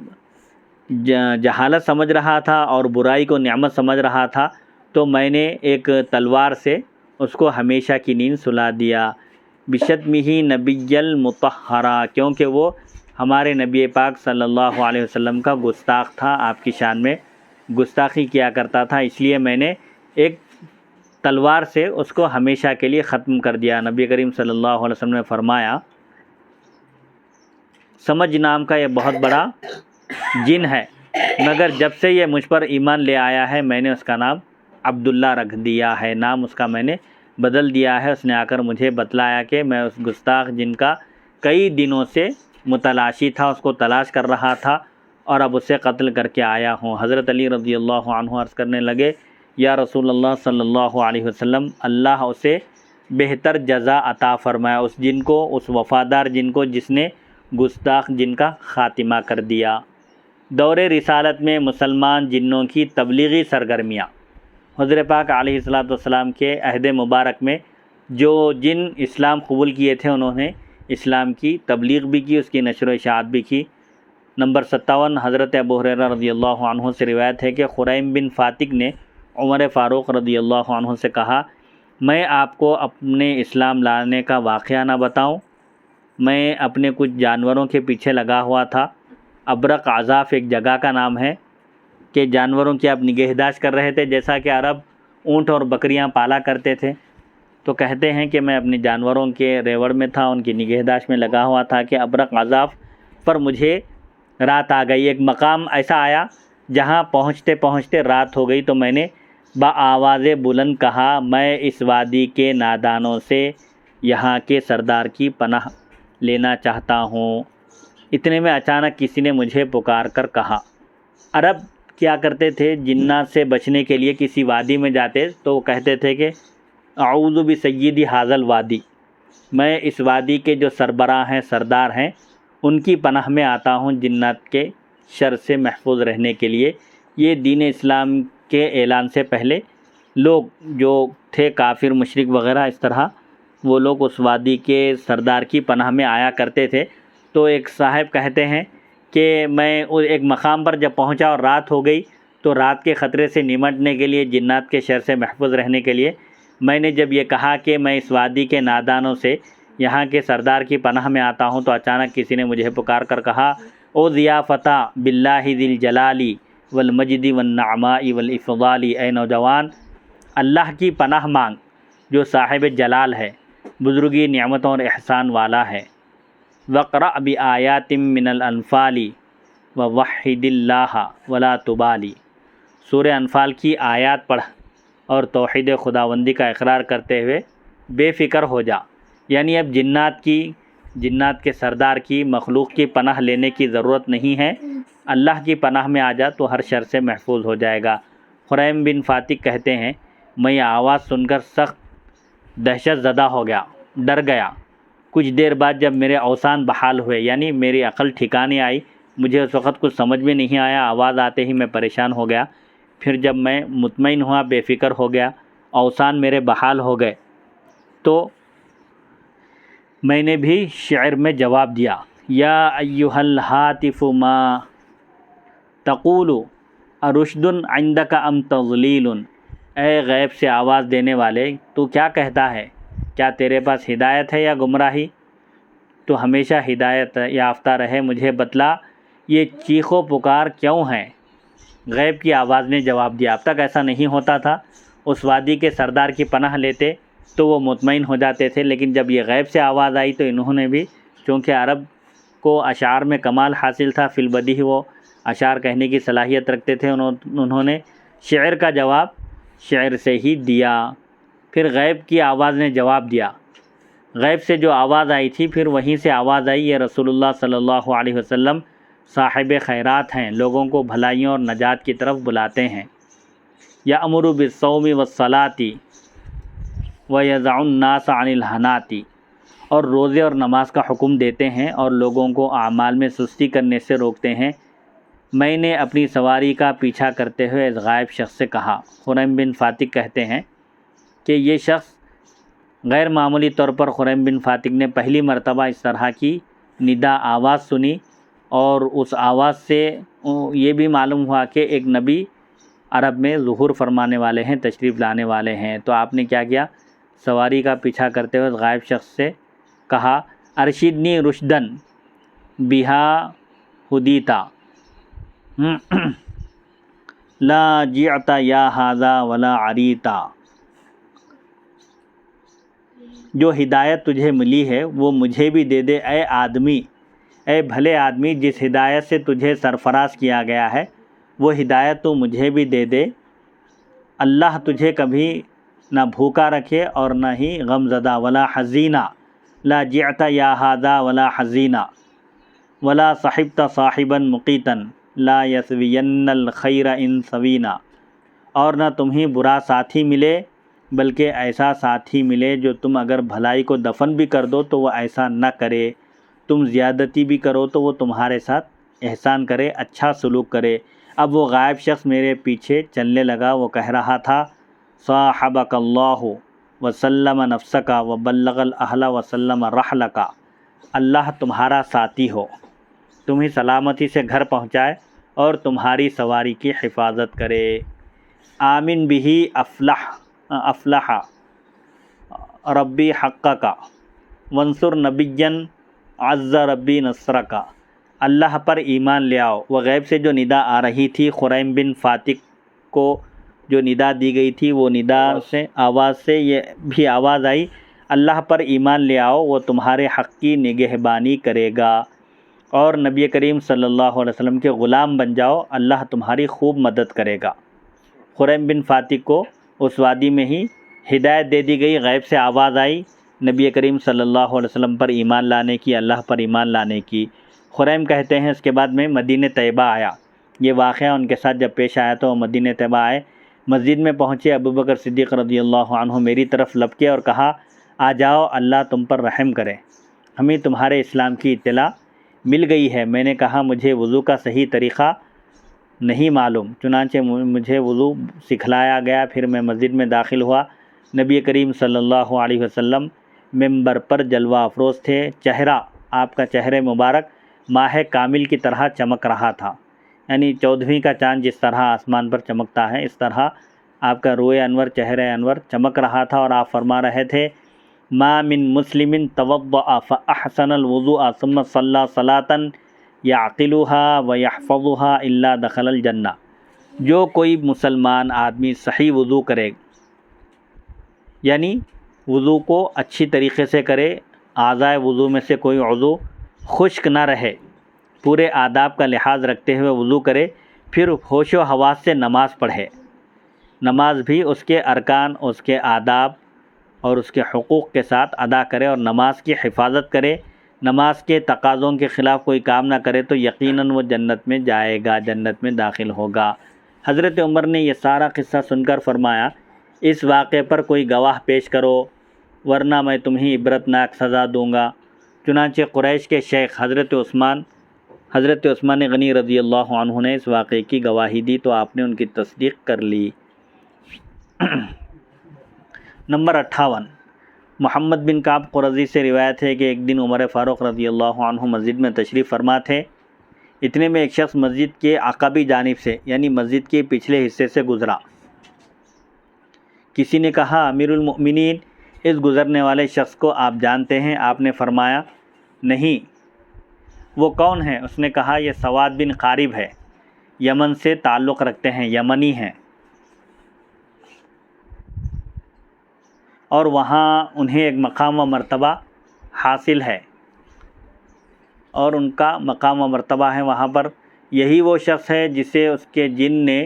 جہالت سمجھ رہا تھا اور برائی کو نعمت سمجھ رہا تھا، تو میں نے ایک تلوار سے اس کو ہمیشہ کی نیند سلا دیا۔ بشتمہ نبی المطہرہ، کیونکہ وہ ہمارے نبی پاک صلی اللہ علیہ وسلم کا گستاخ تھا، آپ کی شان میں گستاخی کیا کرتا تھا، اس لیے میں نے ایک تلوار سے اس کو ہمیشہ کے لیے ختم کر دیا۔ نبی کریم صلی اللہ علیہ وسلم نے فرمایا سمجھ نام کا یہ بہت بڑا جن ہے، مگر جب سے یہ مجھ پر ایمان لے آیا ہے میں نے اس کا نام عبداللہ رکھ دیا ہے، نام اس کا میں نے بدل دیا ہے۔ اس نے آ کر مجھے بتلایا کہ میں اس گستاخ جن کا کئی دنوں سے متلاشی تھا، اس کو تلاش کر رہا تھا اور اب اسے قتل کر کے آیا ہوں۔ حضرت علی رضی اللہ عنہ عرض کرنے لگے یا رسول اللہ صلی اللہ علیہ وسلم، اللہ اسے بہتر جزا عطا فرمایا، اس جن کو، اس وفادار جن کو جس نے گستاخ جن کا خاتمہ کر دیا۔ دور رسالت میں مسلمان جنوں کی تبلیغی سرگرمیاں۔ حضور پاک علیہ الصلوۃ والسلام کے عہد مبارک میں جو جن اسلام قبول کیے تھے انہوں نے اسلام کی تبلیغ بھی کی، اس کی نشر و اشاعت بھی کی۔ نمبر 57 حضرت ابو ہریرہ رضی اللہ عنہ سے روایت ہے کہ خریم بن فاتق نے عمر فاروق رضی اللہ عنہ سے کہا، میں آپ کو اپنے اسلام لانے کا واقعہ نہ بتاؤں؟ میں اپنے کچھ جانوروں کے پیچھے لگا ہوا تھا۔ ابرق عذاف ایک جگہ کا نام ہے کہ جانوروں کی آپ نگہداشت کر رہے تھے، جیسا کہ عرب اونٹ اور بکریاں پالا کرتے تھے۔ تو کہتے ہیں کہ میں اپنے جانوروں کے ریوڑ میں تھا، ان کی نگہداشت میں لگا ہوا تھا کہ ابرق عذاف پر مجھے رات آ گئی۔ ایک مقام ایسا آیا جہاں پہنچتے پہنچتے رات ہو گئی، تو میں نے بآواز بلند کہا، میں اس وادی کے نادانوں سے یہاں کے سردار کی پناہ لینا چاہتا ہوں۔ اتنے میں اچانک کسی نے مجھے پکار کر کہا۔ عرب کیا کرتے تھے، جنات سے بچنے کے لیے کسی وادی میں جاتے تو وہ کہتے تھے کہ اعوذ بسیدی ھذا الوادی، میں اس وادی کے جو سربراہ ہیں، سردار ہیں، ان کی پناہ میں آتا ہوں جنات کے شر سے محفوظ رہنے کے لیے۔ یہ دین اسلام کے اعلان سے پہلے لوگ جو تھے کافر مشرک وغیرہ، اس طرح وہ لوگ اس وادی کے سردار کی پناہ میں آیا کرتے تھے۔ تو ایک صاحب کہتے ہیں کہ میں ایک مقام پر جب پہنچا اور رات ہو گئی، تو رات کے خطرے سے نمٹنے کے لیے، جنات کے شر سے محفوظ رہنے کے لیے میں نے جب یہ کہا کہ میں اس وادی کے نادانوں سے یہاں کے سردار کی پناہ میں آتا ہوں، تو اچانک کسی نے مجھے پکار کر کہا، او ضیافتہ باللہ ذی الجلال والمجد والنعماء والافضال، اے نوجوان اللہ کی پناہ مانگ جو صاحب جلال ہے، بزرگی، نعمتوں اور احسان والا ہے۔ وقرأ بآیات من الانفال ووحد اللہ ولا تبالی، سورہ انفال کی آیات پڑھ اور توحید خداوندی کا اقرار کرتے ہوئے بے فکر ہو جا۔ یعنی اب جنات کے سردار کی، مخلوق کی پناہ لینے کی ضرورت نہیں ہے، اللہ کی پناہ میں آ جا تو ہر شر سے محفوظ ہو جائے گا۔ خریم بن فاتق کہتے ہیں، میں یہ آواز سن کر سخت دہشت زدہ ہو گیا، ڈر گیا۔ کچھ دیر بعد جب میرے اوسان بحال ہوئے، یعنی میری عقل ٹھکانے آئی، مجھے اس وقت کچھ سمجھ میں نہیں آیا، آواز آتے ہی میں پریشان ہو گیا۔ پھر جب میں مطمئن ہوا، بے فکر ہو گیا، اوسان میرے بحال ہو گئے، تو میں نے بھی شعر میں جواب دیا، یا ایھا الہاتف ما تقول ارشد عندک ام تضلیل، اے غیب سے آواز دینے والے، تو کیا کہتا ہے؟ کیا تیرے پاس ہدایت ہے یا گمراہی؟ تو ہمیشہ ہدایت یافتہ رہے، مجھے بتلا یہ چیخ و پکار کیوں ہے؟ غیب کی آواز نے جواب دیا، اب تک ایسا نہیں ہوتا تھا، اس وادی کے سردار کی پناہ لیتے تو وہ مطمئن ہو جاتے تھے، لیکن جب یہ غیب سے آواز آئی تو انہوں نے بھی، چونکہ عرب کو اشعار میں کمال حاصل تھا، فی البدیہہ وہ اشعار کہنے کی صلاحیت رکھتے تھے، انہوں نے شعر کا جواب شعر سے ہی دیا۔ پھر غیب کی آواز نے جواب دیا، غیب سے جو آواز آئی تھی پھر وہیں سے آواز آئی، یہ رسول اللہ صلی اللہ علیہ وسلم صاحب خیرات ہیں، لوگوں کو بھلائیوں اور نجات کی طرف بلاتے ہیں۔ یأمر بالصوم والصلاۃ ویضع الناس عن الحنات، اور روزے اور نماز کا حکم دیتے ہیں اور لوگوں کو اعمال میں سستی کرنے سے روکتے ہیں۔ میں نے اپنی سواری کا پیچھا کرتے ہوئے اس غائب شخص سے کہا۔ خریم بن فاتق کہتے ہیں کہ یہ شخص غیر معمولی طور پر خریم بن فاتق نے پہلی مرتبہ اس طرح کی ندا آواز سنی، اور اس آواز سے یہ بھی معلوم ہوا کہ ایک نبی عرب میں ظہور فرمانے والے ہیں، تشریف لانے والے ہیں۔ تو آپ نے کیا کیا؟ سواری کا پیچھا کرتے ہوئے غائب شخص سے کہا، ارشدنی رشدن بہا ہدیتا لا جعت یا ھذا ولا عریتا، جو ہدایت تجھے ملی ہے وہ مجھے بھی دے دے اے آدمی، اے بھلے آدمی، جس ہدایت سے تجھے سرفراز کیا گیا ہے وہ ہدایت تو مجھے بھی دے دے۔ اللہ تجھے کبھی نہ بھوکا رکھے اور نہ ہی غم زدہ، ولا حزینہ، لا جعت یا ھذا ولا حزینہ، ولا صحبت صاحبا مقیتا، لا یسوین الخیر ان سوینا، اور نہ تمہیں برا ساتھی ملے بلکہ ایسا ساتھی ملے جو تم اگر بھلائی کو دفن بھی کر دو تو وہ ایسا نہ کرے، تم زیادتی بھی کرو تو وہ تمہارے ساتھ احسان کرے، اچھا سلوک کرے۔ اب وہ غائب شخص میرے پیچھے چلنے لگا، وہ کہہ رہا تھا صاحبک اللہ وسلم نفسک وبلغ الاہل وسلم رحلک، اللہ تمہارا ساتھی ہو، تمہیں سلامتی سے گھر پہنچائے اور تمہاری سواری کی حفاظت کرے۔ آمن بہی افلح ربی حقک وانصر نبیا عز ربی نصرک، اللہ پر ایمان لے آؤ۔ وہ غیب سے جو ندا آ رہی تھی، خریم بن فاتق کو جو ندا دی گئی تھی، وہ ندا سے آواز سے یہ بھی آواز آئی، اللہ پر ایمان لے آؤ، وہ تمہارے حق کی نگہبانی کرے گا اور نبی کریم صلی اللہ علیہ وسلم کے غلام بن جاؤ، اللہ تمہاری خوب مدد کرے گا۔ خریم بن فاتق کو اس وادی میں ہی ہدایت دے دی گئی، غیب سے آواز آئی نبی کریم صلی اللہ علیہ وسلم پر ایمان لانے کی، اللہ پر ایمان لانے کی۔ خریم کہتے ہیں اس کے بعد میں مدینہ طیبہ آیا۔ یہ واقعہ ان کے ساتھ جب پیش آیا تو وہ مدینہ طیبہ آئے، مسجد میں پہنچے، ابوبکر صدیق رضی اللہ عنہ میری طرف لپکے اور کہا آ جاؤ، اللہ تم پر رحم کرے، ہمیں تمہارے اسلام کی اطلاع مل گئی ہے۔ میں نے کہا مجھے وضو کا صحیح طریقہ نہیں معلوم، چنانچہ مجھے وضو سکھلایا گیا، پھر میں مسجد میں داخل ہوا۔ نبی کریم صلی اللہ علیہ وسلم ممبر پر جلوہ افروز تھے، چہرہ آپ کا چہرہ مبارک ماہ کامل کی طرح چمک رہا تھا، یعنی 14ویں کا چاند جس طرح آسمان پر چمکتا ہے اس طرح آپ کا روئے انور، چہرہ انور چمک رہا تھا، اور آپ فرما رہے تھے ما من مسلم توضأ فاحسن الوضوء ثم صلى صلاة يعقلها ويحفظها الا دخل الجنہ، جو کوئی مسلمان آدمی صحیح وضو کرے، یعنی وضو کو اچھی طریقے سے کرے، اعضائے وضو میں سے کوئی عضو خشک نہ رہے، پورے آداب کا لحاظ رکھتے ہوئے وضو کرے، پھر ہوش و حواس سے نماز پڑھے، نماز بھی اس کے ارکان، اس کے آداب اور اس کے حقوق کے ساتھ ادا کرے اور نماز کی حفاظت کرے، نماز کے تقاضوں کے خلاف کوئی کام نہ کرے تو یقیناً وہ جنت میں جائے گا، جنت میں داخل ہوگا۔ حضرت عمر نے یہ سارا قصہ سن کر فرمایا اس واقعے پر کوئی گواہ پیش کرو ورنہ میں تمہیں عبرتناک سزا دوں گا۔ چنانچہ قریش کے شیخ حضرت عثمان غنی رضی اللہ عنہ نے اس واقعے کی گواہی دی تو آپ نے ان کی تصدیق کر لی۔ نمبر 58، محمد بن کعب قرظی سے روایت ہے کہ ایک دن عمر فاروق رضی اللہ عنہ مسجد میں تشریف فرما تھے، اتنے میں ایک شخص مسجد کے عقبی جانب سے یعنی مسجد کے پچھلے حصے سے گزرا۔ کسی نے کہا امیر المؤمنین، اس گزرنے والے شخص کو آپ جانتے ہیں؟ آپ نے فرمایا نہیں۔ وہ کون ہے؟ اس نے کہا یہ سواد بن قارب ہے، یمن سے تعلق رکھتے ہیں، یمنی ہیں، اور وہاں انہیں ایک مقام و مرتبہ حاصل ہے، اور ان کا مقام و مرتبہ ہے وہاں پر۔ یہی وہ شخص ہے جسے اس کے جن نے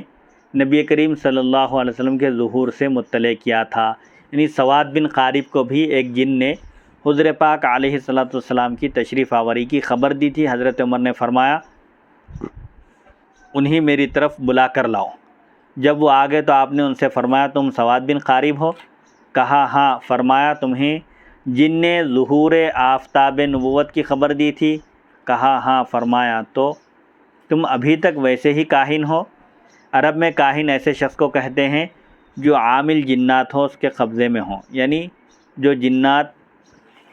نبی کریم صلی اللہ علیہ وسلم کے ظہور سے مطلع کیا تھا، یعنی سواد بن قارب کو بھی ایک جن نے حضور پاک علیہ الصلوۃ والسلام کی تشریف آوری کی خبر دی تھی۔ حضرت عمر نے فرمایا انہیں میری طرف بلا کر لاؤ۔ جب وہ آگے تو آپ نے ان سے فرمایا تم سواد بن قارب ہو؟ کہا ہاں۔ فرمایا تمہیں جن نے ظہور آفتاب نبوت کی خبر دی تھی؟ کہا ہاں۔ فرمایا تو تم ابھی تک ویسے ہی کاہن ہو؟ عرب میں کاہن ایسے شخص کو کہتے ہیں جو عامل جنات ہو، اس کے قبضے میں ہوں، یعنی جو جنات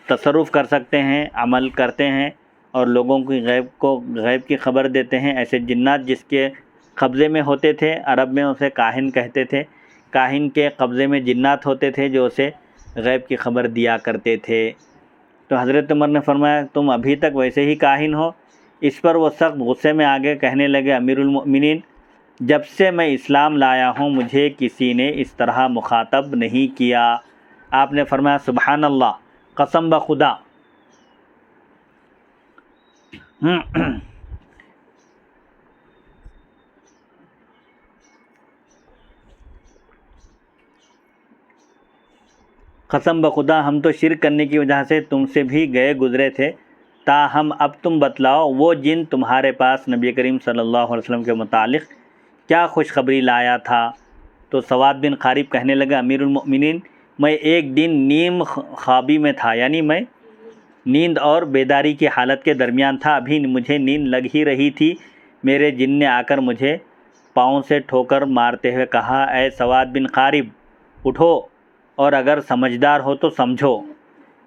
تصرف کر سکتے ہیں، عمل کرتے ہیں اور لوگوں کی غیب کی خبر دیتے ہیں، ایسے جنات جس کے قبضے میں ہوتے تھے عرب میں اسے کاہن کہتے تھے۔ کاہن کے قبضے میں جنات ہوتے تھے جو اسے غیب کی خبر دیا کرتے تھے۔ تو حضرت عمر نے فرمایا تم ابھی تک ویسے ہی کاہن ہو؟ اس پر وہ سخت غصے میں آگے کہنے لگے امیر المؤمنین، جب سے میں اسلام لایا ہوں مجھے کسی نے اس طرح مخاطب نہیں کیا۔ آپ نے فرمایا سبحان اللہ، قسم بخدا قسم بخدا ہم تو شرک کرنے کی وجہ سے تم سے بھی گئے گزرے تھے، تاہم اب تم بتلاؤ وہ جن تمہارے پاس نبی کریم صلی اللہ علیہ وسلم کے متعلق کیا خوشخبری لایا تھا؟ تو سواد بن قارب کہنے لگا امیر المؤمنین، میں ایک دن نیم خوابی میں تھا، یعنی میں نیند اور بیداری کی حالت کے درمیان تھا، ابھی مجھے نیند لگ ہی رہی تھی، میرے جن نے آ کر مجھے پاؤں سے ٹھوکر مارتے ہوئے کہا، اے سواد بن قارب، اٹھو اور اگر سمجھدار ہو تو سمجھو،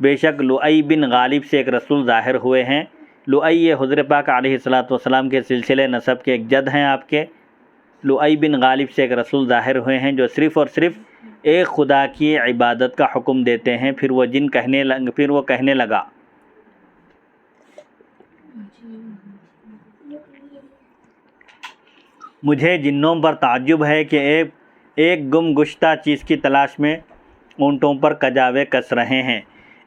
بے شک لؤی بن غالب سے ایک رسول ظاہر ہوئے ہیں۔ لؤی یہ حضور پاک علیہ السلام کے سلسلے نسب کے ایک جد ہیں آپ کے۔ لؤی بن غالب سے ایک رسول ظاہر ہوئے ہیں جو صرف اور صرف ایک خدا کی عبادت کا حکم دیتے ہیں۔ پھر وہ کہنے لگا، مجھے جنوں پر تعجب ہے کہ ایک گم گشتہ چیز کی تلاش میں اونٹوں پر کجاوے کس رہے ہیں۔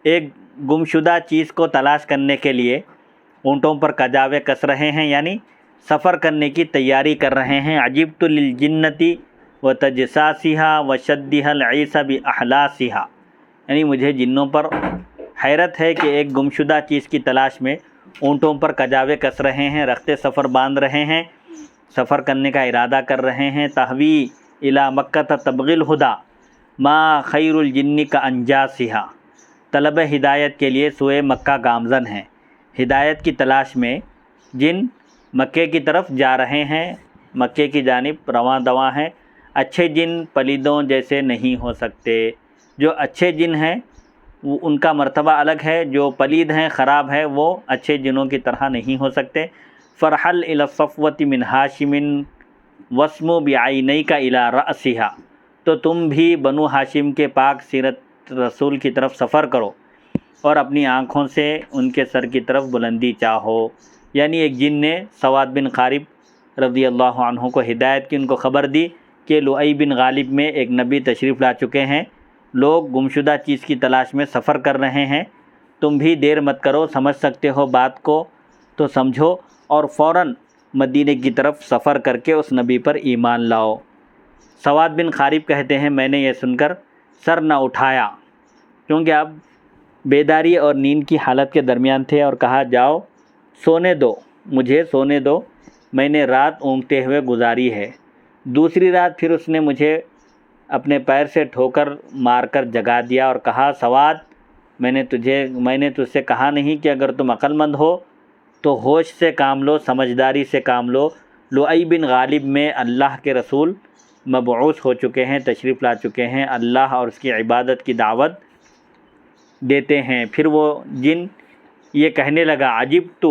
ایک گمشدہ چیز کو تلاش کرنے کے لیے اونٹوں پر کجاوے کس رہے ہیں، یعنی سفر کرنے کی تیاری کر رہے ہیں۔ عجبت للجنتی وتجساسها وشدها العیس باحلاسها، یعنی مجھے جنوں پر حیرت ہے کہ ایک گمشدہ چیز کی تلاش میں اونٹوں پر کجاوے کس رہے ہیں، رخت سفر باندھ رہے ہیں، سفر کرنے کا ارادہ کر رہے ہیں۔ تحوی الی مکہ تبغی الہدی ما خیر الجن کا انجاسها، طلب ہدایت کے لیے سوئے مکہ گامزن ہیں۔ ہدایت کی تلاش میں جن مکے کی طرف جا رہے ہیں، مکے کی جانب رواں دواں ہیں۔ اچھے جن پلیدوں جیسے نہیں ہو سکتے۔ جو اچھے جن ہیں ان کا مرتبہ الگ ہے، جو پلید ہیں، خراب ہے، وہ اچھے جنوں کی طرح نہیں ہو سکتے۔ فرحل الی الصفوۃ من ہاشم واسمو بعینیک الی رأسها، تو تم بھی بنو ہاشم کے پاک سیرت رسول کی طرف سفر کرو اور اپنی آنکھوں سے ان کے سر کی طرف بلندی چاہو۔ یعنی ایک جن نے سواد بن قارب رضی اللہ عنہ کو ہدایت کی، ان کو خبر دی کہ لؤی بن غالب میں ایک نبی تشریف لا چکے ہیں، لوگ گمشدہ چیز کی تلاش میں سفر کر رہے ہیں، تم بھی دیر مت کرو، سمجھ سکتے ہو بات کو تو سمجھو اور فوراً مدینے کی طرف سفر کر کے اس نبی پر ایمان لاؤ۔ سواد بن قارب کہتے ہیں، میں نے یہ سن کر سر نہ اٹھایا کیونکہ اب بیداری اور نیند کی حالت کے درمیان تھے، اور کہا، جاؤ سونے دو، مجھے سونے دو، میں نے رات اونگتے ہوئے گزاری ہے۔ دوسری رات پھر اس نے مجھے اپنے پیر سے ٹھوکر مار کر جگا دیا اور کہا، سواد، میں نے تجھ سے کہا نہیں کہ اگر تم عقل مند ہو تو ہوش سے کام لو، سمجھداری سے کام لو۔ لؤی بن غالب میں اللہ کے رسول مبعوث ہو چکے ہیں، تشریف لا چکے ہیں، اللہ اور اس کی عبادت کی دعوت دیتے ہیں۔ پھر وہ جن یہ کہنے لگا، عجبت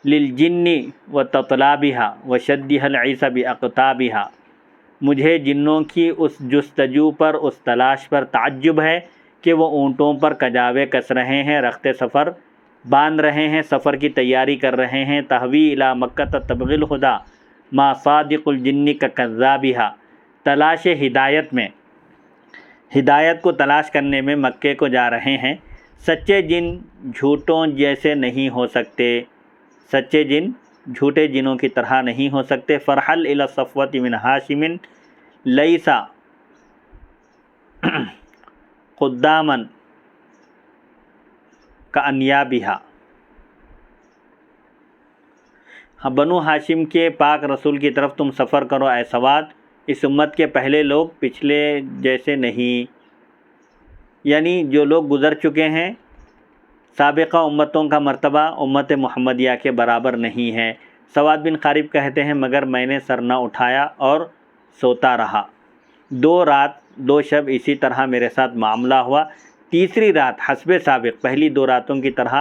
للجن وتطلابها وشدها العیس باقطابها، مجھے جنوں کی اس جستجو پر، اس تلاش پر تعجب ہے کہ وہ اونٹوں پر کجاوے کس رہے ہیں، رخت سفر باندھ رہے ہیں، سفر کی تیاری کر رہے ہیں۔ تحوی الی مکہ تبغی الہدی ما صادق الجن کذابها، تلاش ہدایت میں، ہدایت کو تلاش کرنے میں مکے کو جا رہے ہیں۔ سچے جن جھوٹوں جیسے نہیں ہو سکتے، سچے جن جھوٹے جنوں کی طرح نہیں ہو سکتے۔ فرحل الی الصفوۃ من ہاشم لیس قداما کانیابها، بنو ہاشم کے پاک رسول کی طرف تم سفر کرو اے سواد، اس امت کے پہلے لوگ پچھلے جیسے نہیں، یعنی جو لوگ گزر چکے ہیں، سابقہ امتوں کا مرتبہ امت محمدیہ کے برابر نہیں ہے۔ سواد بن قارب کہتے ہیں، مگر میں نے سر نہ اٹھایا اور سوتا رہا۔ 2 رات 2 شب اسی طرح میرے ساتھ معاملہ ہوا۔ تیسری رات حسب سابق پہلی 2 راتوں کی طرح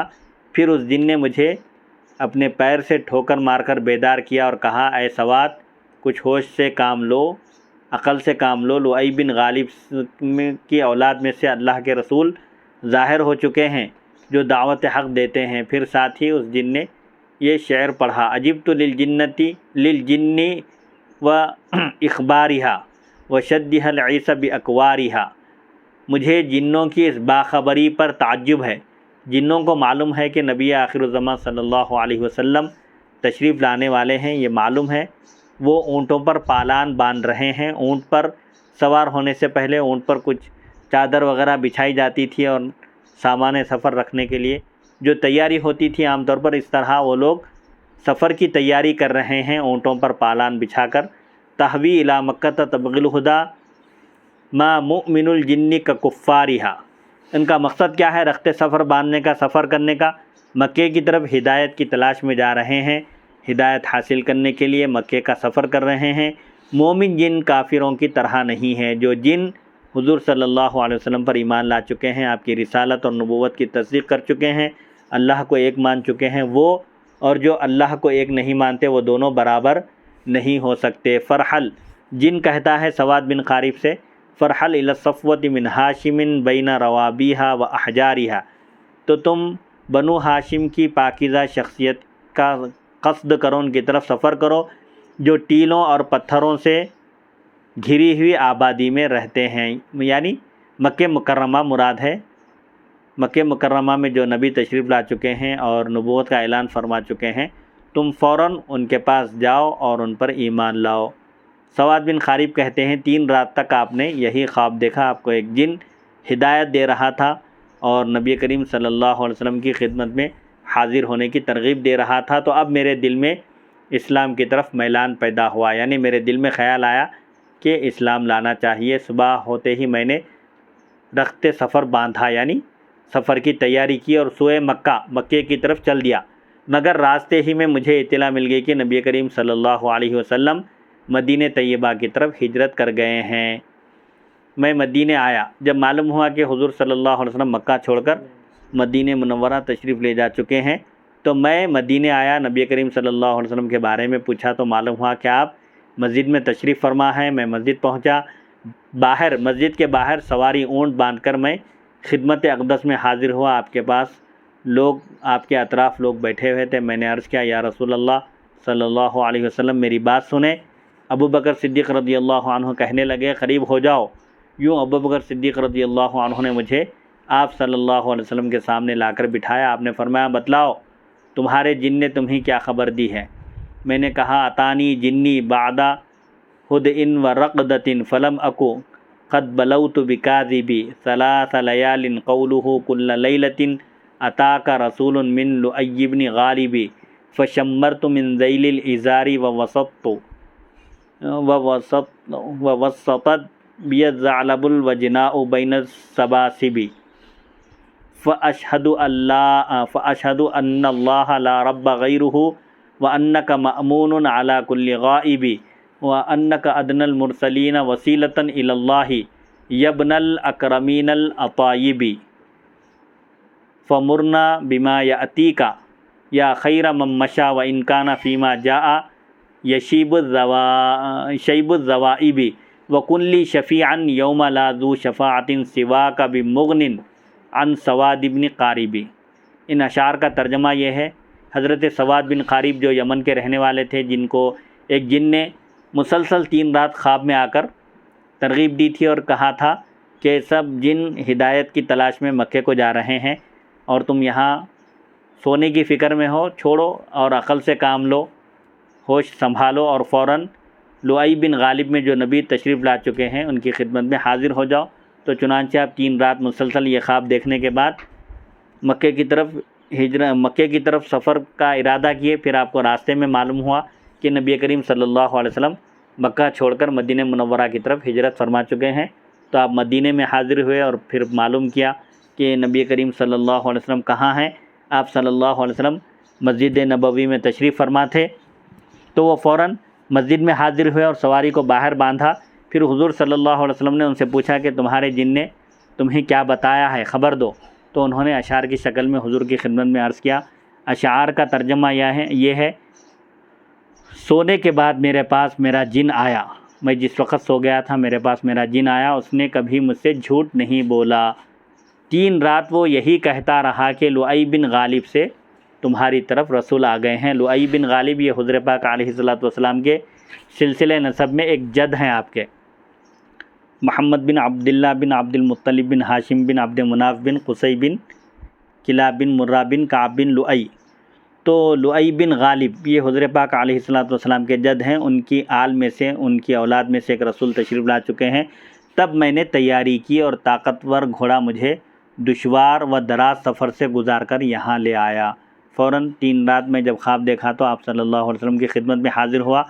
پھر اس جن نے مجھے اپنے پیر سے ٹھوکر مار کر بیدار کیا اور کہا، اے سواد، کچھ ہوش سے کام لو، عقل سے کام لو، لؤی بن غالب کی اولاد میں سے اللہ کے رسول ظاہر ہو چکے ہیں جو دعوت حق دیتے ہیں۔ پھر ساتھ ہی اس جن نے یہ شعر پڑھا، عجبت للجن و اخبارها وشدها العیس باقوارها، مجھے جنوں کی اس باخبری پر تعجب ہے۔ جنوں کو معلوم ہے کہ نبی آخر الزمان صلی اللہ علیہ وسلم تشریف لانے والے ہیں، یہ معلوم ہے، وہ اونٹوں پر پالان باندھ رہے ہیں۔ اونٹ پر سوار ہونے سے پہلے اونٹ پر کچھ چادر وغیرہ بچھائی جاتی تھی اور سامان سفر رکھنے کے لیے جو تیاری ہوتی تھی، عام طور پر اس طرح وہ لوگ سفر کی تیاری کر رہے ہیں اونٹوں پر پالان بچھا کر۔ تحوی الی مکہ تبغی الہدی ما مؤمن الجن ککفارها، ان کا مقصد کیا ہے؟ رخت سفر باندھنے کا، سفر کرنے کا، مکے کی طرف ہدایت کی تلاش میں جا رہے ہیں، ہدایت حاصل کرنے کے لیے مکے کا سفر کر رہے ہیں۔ مومن جن کافروں کی طرح نہیں ہے، جو جن حضور صلی اللہ علیہ وسلم پر ایمان لا چکے ہیں، آپ کی رسالت اور نبوت کی تصدیق کر چکے ہیں، اللہ کو ایک مان چکے ہیں، وہ اور جو اللہ کو ایک نہیں مانتے، وہ دونوں برابر نہیں ہو سکتے۔ فرحل جن کہتا ہے سواد بن قارب سے، فرحل الی الصفوۃ من ہاشم بین روابیہا و احجارہا، تو تم بنو ہاشم کی پاکیزہ شخصیت کا قصد کرو، ان کی طرف سفر کرو جو ٹیلوں اور پتھروں سے گھری ہوئی آبادی میں رہتے ہیں، یعنی مکہ مکرمہ مراد ہے۔ مکہ مکرمہ میں جو نبی تشریف لا چکے ہیں اور نبوت کا اعلان فرما چکے ہیں، تم فوراً ان کے پاس جاؤ اور ان پر ایمان لاؤ۔ سواد بن قارب کہتے ہیں 3 رات تک آپ نے یہی خواب دیکھا، آپ کو ایک جن ہدایت دے رہا تھا اور نبی کریم صلی اللہ علیہ وسلم کی خدمت میں حاضر ہونے کی ترغیب دے رہا تھا، تو اب میرے دل میں اسلام کی طرف میلان پیدا ہوا، یعنی میرے دل میں خیال آیا کہ اسلام لانا چاہیے۔ صبح ہوتے ہی میں نے رخت سفر باندھا، یعنی سفر کی تیاری کی اور سوئے مکے کی طرف چل دیا، مگر راستے ہی میں مجھے اطلاع مل گئی کہ نبی کریم صلی اللہ علیہ وسلم مدینہ طیبہ کی طرف ہجرت کر گئے ہیں۔ میں مدینہ آیا، جب معلوم ہوا کہ حضور صلی اللہ علیہ وسلم مکہ چھوڑ کر مدینہ منورہ تشریف لے جا چکے ہیں، تو میں مدینہ آیا، نبی کریم صلی اللہ علیہ وسلم کے بارے میں پوچھا تو معلوم ہوا کہ آپ مسجد میں تشریف فرما ہیں۔ میں مسجد پہنچا، مسجد کے باہر سواری اونٹ باندھ کر میں خدمت اقدس میں حاضر ہوا۔ آپ کے پاس لوگ، آپ کے اطراف لوگ بیٹھے ہوئے تھے۔ میں نے عرض کیا، یا رسول اللہ صلی اللہ علیہ وسلم میری بات سنیں۔ ابو بکر صدیق رضی اللہ عنہ کہنے لگے، قریب ہو جاؤ۔ یوں ابو بکر صدیق رضی اللہ عنہ نے مجھے آپ صلی اللہ علیہ وسلم کے سامنے لا کر بٹھایا۔ آپ نے فرمایا، بتلاؤ تمہارے جن نے تمہیں کیا خبر دی ہے؟ میں نے کہا، اتانی جنی بعد ہدء و رقدۃ فلم اکو قد بلوت بکاذبی ثلاث لیال قولہ کل لیلۃ اتاک رسول من لؤی بن غالب فشمرت من ذیل الازار ووسطت بی الثعلب الوجناء بین السباسب فأشهد أن الله لا رب غيره وأنك مأمون على كل غائب وأنك أدنى المرسلين وسيلة إلى الله يا ابن الأكرمين الأطايب فمرنا بما يأتيك يا خير من مشى وإن كان فيما جاء يشيب الذوائب وكن لي شفيعا يوم لا ذو شفاعة سواك بمغن عن سواد بن قارب۔ ان اشعار کا ترجمہ یہ ہے، حضرت سواد بن قارب جو یمن کے رہنے والے تھے، جن کو ایک جن نے مسلسل 3 رات خواب میں آ کر ترغیب دی تھی اور کہا تھا کہ سب جن ہدایت کی تلاش میں مکے کو جا رہے ہیں اور تم یہاں سونے کی فکر میں ہو، چھوڑو اور عقل سے کام لو، ہوش سنبھالو اور فوراً لؤی بن غالب میں جو نبی تشریف لا چکے ہیں ان کی خدمت میں حاضر ہو جاؤ۔ تو چنانچہ آپ 3 رات مسلسل یہ خواب دیکھنے کے بعد مکے کی طرف سفر کا ارادہ کیے۔ پھر آپ کو راستے میں معلوم ہوا کہ نبی کریم صلی اللہ علیہ وسلم مکہ چھوڑ کر مدینہ منورہ کی طرف ہجرت فرما چکے ہیں۔ تو آپ مدینہ میں حاضر ہوئے اور پھر معلوم کیا کہ نبی کریم صلی اللہ علیہ وسلم کہاں ہیں۔ آپ صلی اللہ علیہ وسلم مسجد نبوی میں تشریف فرما تھے، تو وہ فوراً مسجد میں حاضر ہوئے اور سواری کو باہر باندھا۔ پھر حضور صلی اللہ علیہ وسلم نے ان سے پوچھا کہ تمہارے جن نے تمہیں کیا بتایا ہے، خبر دو۔ تو انہوں نے اشعار کی شکل میں حضور کی خدمت میں عرض کیا۔ اشعار کا ترجمہ یہ ہے، سونے کے بعد میرے پاس میرا جن آیا، میں جس وقت سو گیا تھا میرے پاس میرا جن آیا، اس نے کبھی مجھ سے جھوٹ نہیں بولا۔ 3 رات وہ یہی کہتا رہا کہ لؤی بن غالب سے تمہاری طرف رسول آ گئے ہیں۔ لؤی بن غالب یہ حضور پاک علیہ الصلوۃ والسلام کے سلسلے نسب میں ایک جد ہیں آپ کے، محمد بن عبداللہ بن عبد المطلب بن ہاشم بن عبد مناف بن قصی بن کلاب بن مرہ بن کعب بن لؤی۔ تو لؤی بن غالب یہ حضور پاک علیہ الصلوۃ والسلام کے جد ہیں، ان کی آل میں سے، ان کی اولاد میں سے ایک رسول تشریف لا چکے ہیں۔ تب میں نے تیاری کی اور طاقتور گھوڑا مجھے دشوار و دراز سفر سے گزار کر یہاں لے آیا۔ فوراً 3 رات میں جب خواب دیکھا تو آپ صلی اللہ علیہ وسلم کی خدمت میں حاضر ہوا،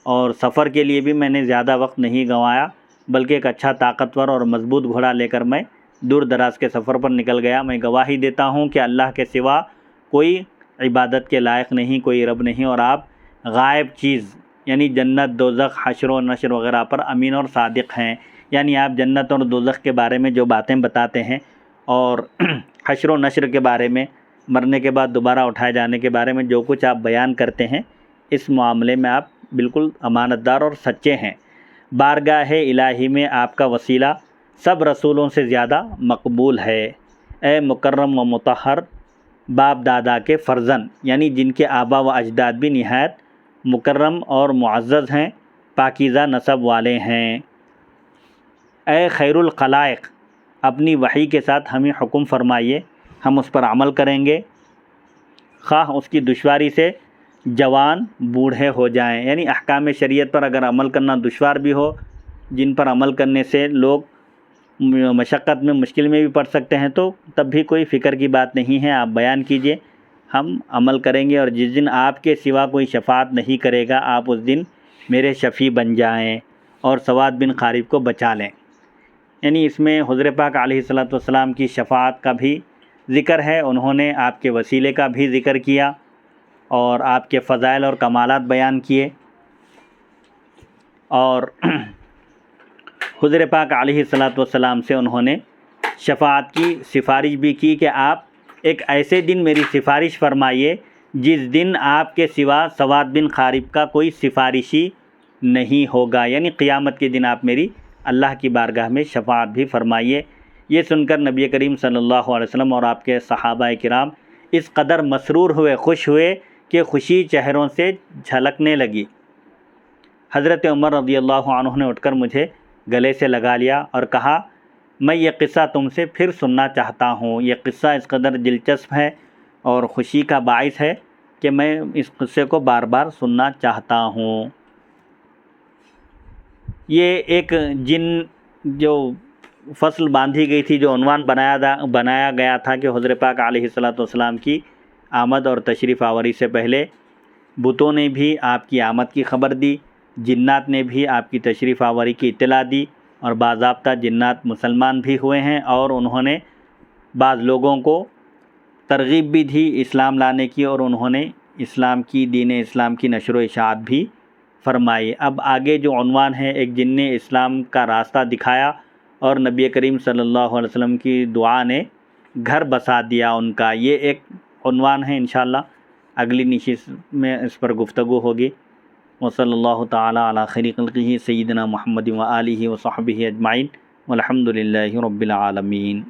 اور سفر کے لیے بھی میں نے زیادہ وقت نہیں گنوایا، بلکہ ایک اچھا طاقتور اور مضبوط گھوڑا لے کر میں دور دراز کے سفر پر نکل گیا، میں گواہی دیتا ہوں کہ اللہ کے سوا کوئی عبادت کے لائق نہیں، کوئی رب نہیں، اور آپ غائب چیز یعنی جنت، دوزخ، حشر و نشر وغیرہ پر امین اور صادق ہیں۔ یعنی آپ جنت اور دوزخ کے بارے میں جو باتیں بتاتے ہیں اور حشر و نشر کے بارے میں، مرنے کے بعد دوبارہ اٹھائے جانے کے بارے میں جو کچھ آپ بیان کرتے ہیں، اس معاملے میں آپ بالکل امانت دار اور سچے ہیں۔ بارگاہ الہی میں آپ کا وسیلہ سب رسولوں سے زیادہ مقبول ہے۔ اے مکرم و مطہر باپ دادا کے فرزند، یعنی جن کے آبا و اجداد بھی نہایت مکرم اور معزز ہیں، پاکیزہ نسب والے ہیں۔ اے خیر الخلائق، اپنی وحی کے ساتھ ہمیں حکم فرمائیے، ہم اس پر عمل کریں گے، خواہ اس کی دشواری سے جوان بوڑھے ہو جائیں۔ یعنی احکام شریعت پر اگر عمل کرنا دشوار بھی ہو، جن پر عمل کرنے سے لوگ مشقت میں، مشکل میں بھی پڑ سکتے ہیں، تو تب بھی کوئی فکر کی بات نہیں ہے، آپ بیان کیجئے، ہم عمل کریں گے۔ اور جس دن آپ کے سوا کوئی شفاعت نہیں کرے گا، آپ اس دن میرے شفیع بن جائیں اور سواد بن خارب کو بچا لیں۔ یعنی اس میں حضور پاک علیہ الصلوۃ والسلام کی شفاعت کا بھی ذکر ہے، انہوں نے آپ کے وسیلے کا بھی ذکر کیا اور آپ کے فضائل اور کمالات بیان کیے، اور حضور پاک علیہ الصلوۃ والسلام سے انہوں نے شفاعت کی سفارش بھی کی کہ آپ ایک ایسے دن میری سفارش فرمائیے جس دن آپ کے سوا سواد بن خارب کا کوئی سفارشی نہیں ہوگا، یعنی قیامت کے دن آپ میری اللہ کی بارگاہ میں شفاعت بھی فرمائیے۔ یہ سن کر نبی کریم صلی اللہ علیہ وسلم اور آپ کے صحابہ کرام اس قدر مسرور ہوئے، خوش ہوئے کہ خوشی چہروں سے جھلکنے لگی۔ حضرت عمر رضی اللہ عنہ نے اٹھ کر مجھے گلے سے لگا لیا اور کہا، میں یہ قصہ تم سے پھر سننا چاہتا ہوں۔ یہ قصہ اس قدر دلچسپ ہے اور خوشی کا باعث ہے کہ میں اس قصے کو بار بار سننا چاہتا ہوں۔ یہ ایک جن جو فصل باندھی گئی تھی، جو عنوان بنایا گیا تھا کہ حضور پاک علیہ الصلوۃ والسلام کی آمد اور تشریف آوری سے پہلے بتوں نے بھی آپ کی آمد کی خبر دی، جنات نے بھی آپ کی تشریف آوری کی اطلاع دی، اور باضابطہ جنات مسلمان بھی ہوئے ہیں، اور انہوں نے بعض لوگوں کو ترغیب بھی دی اسلام لانے کی، اور انہوں نے اسلام کی، دین اسلام کی نشر و اشاعت بھی فرمائی۔ اب آگے جو عنوان ہے، ایک جن نے اسلام کا راستہ دکھایا اور نبی کریم صلی اللہ علیہ وسلم کی دعا نے گھر بسا دیا ان کا، یہ ایک عنوان ہے۔ انشاءاللہ اگلی نشست میں اس پر گفتگو ہوگی۔ وصلی اللہ تعالی علی خیر خلقہ سیدنا محمد و آلہ و صحبہ اجمعین والحمد للہ رب العالمین۔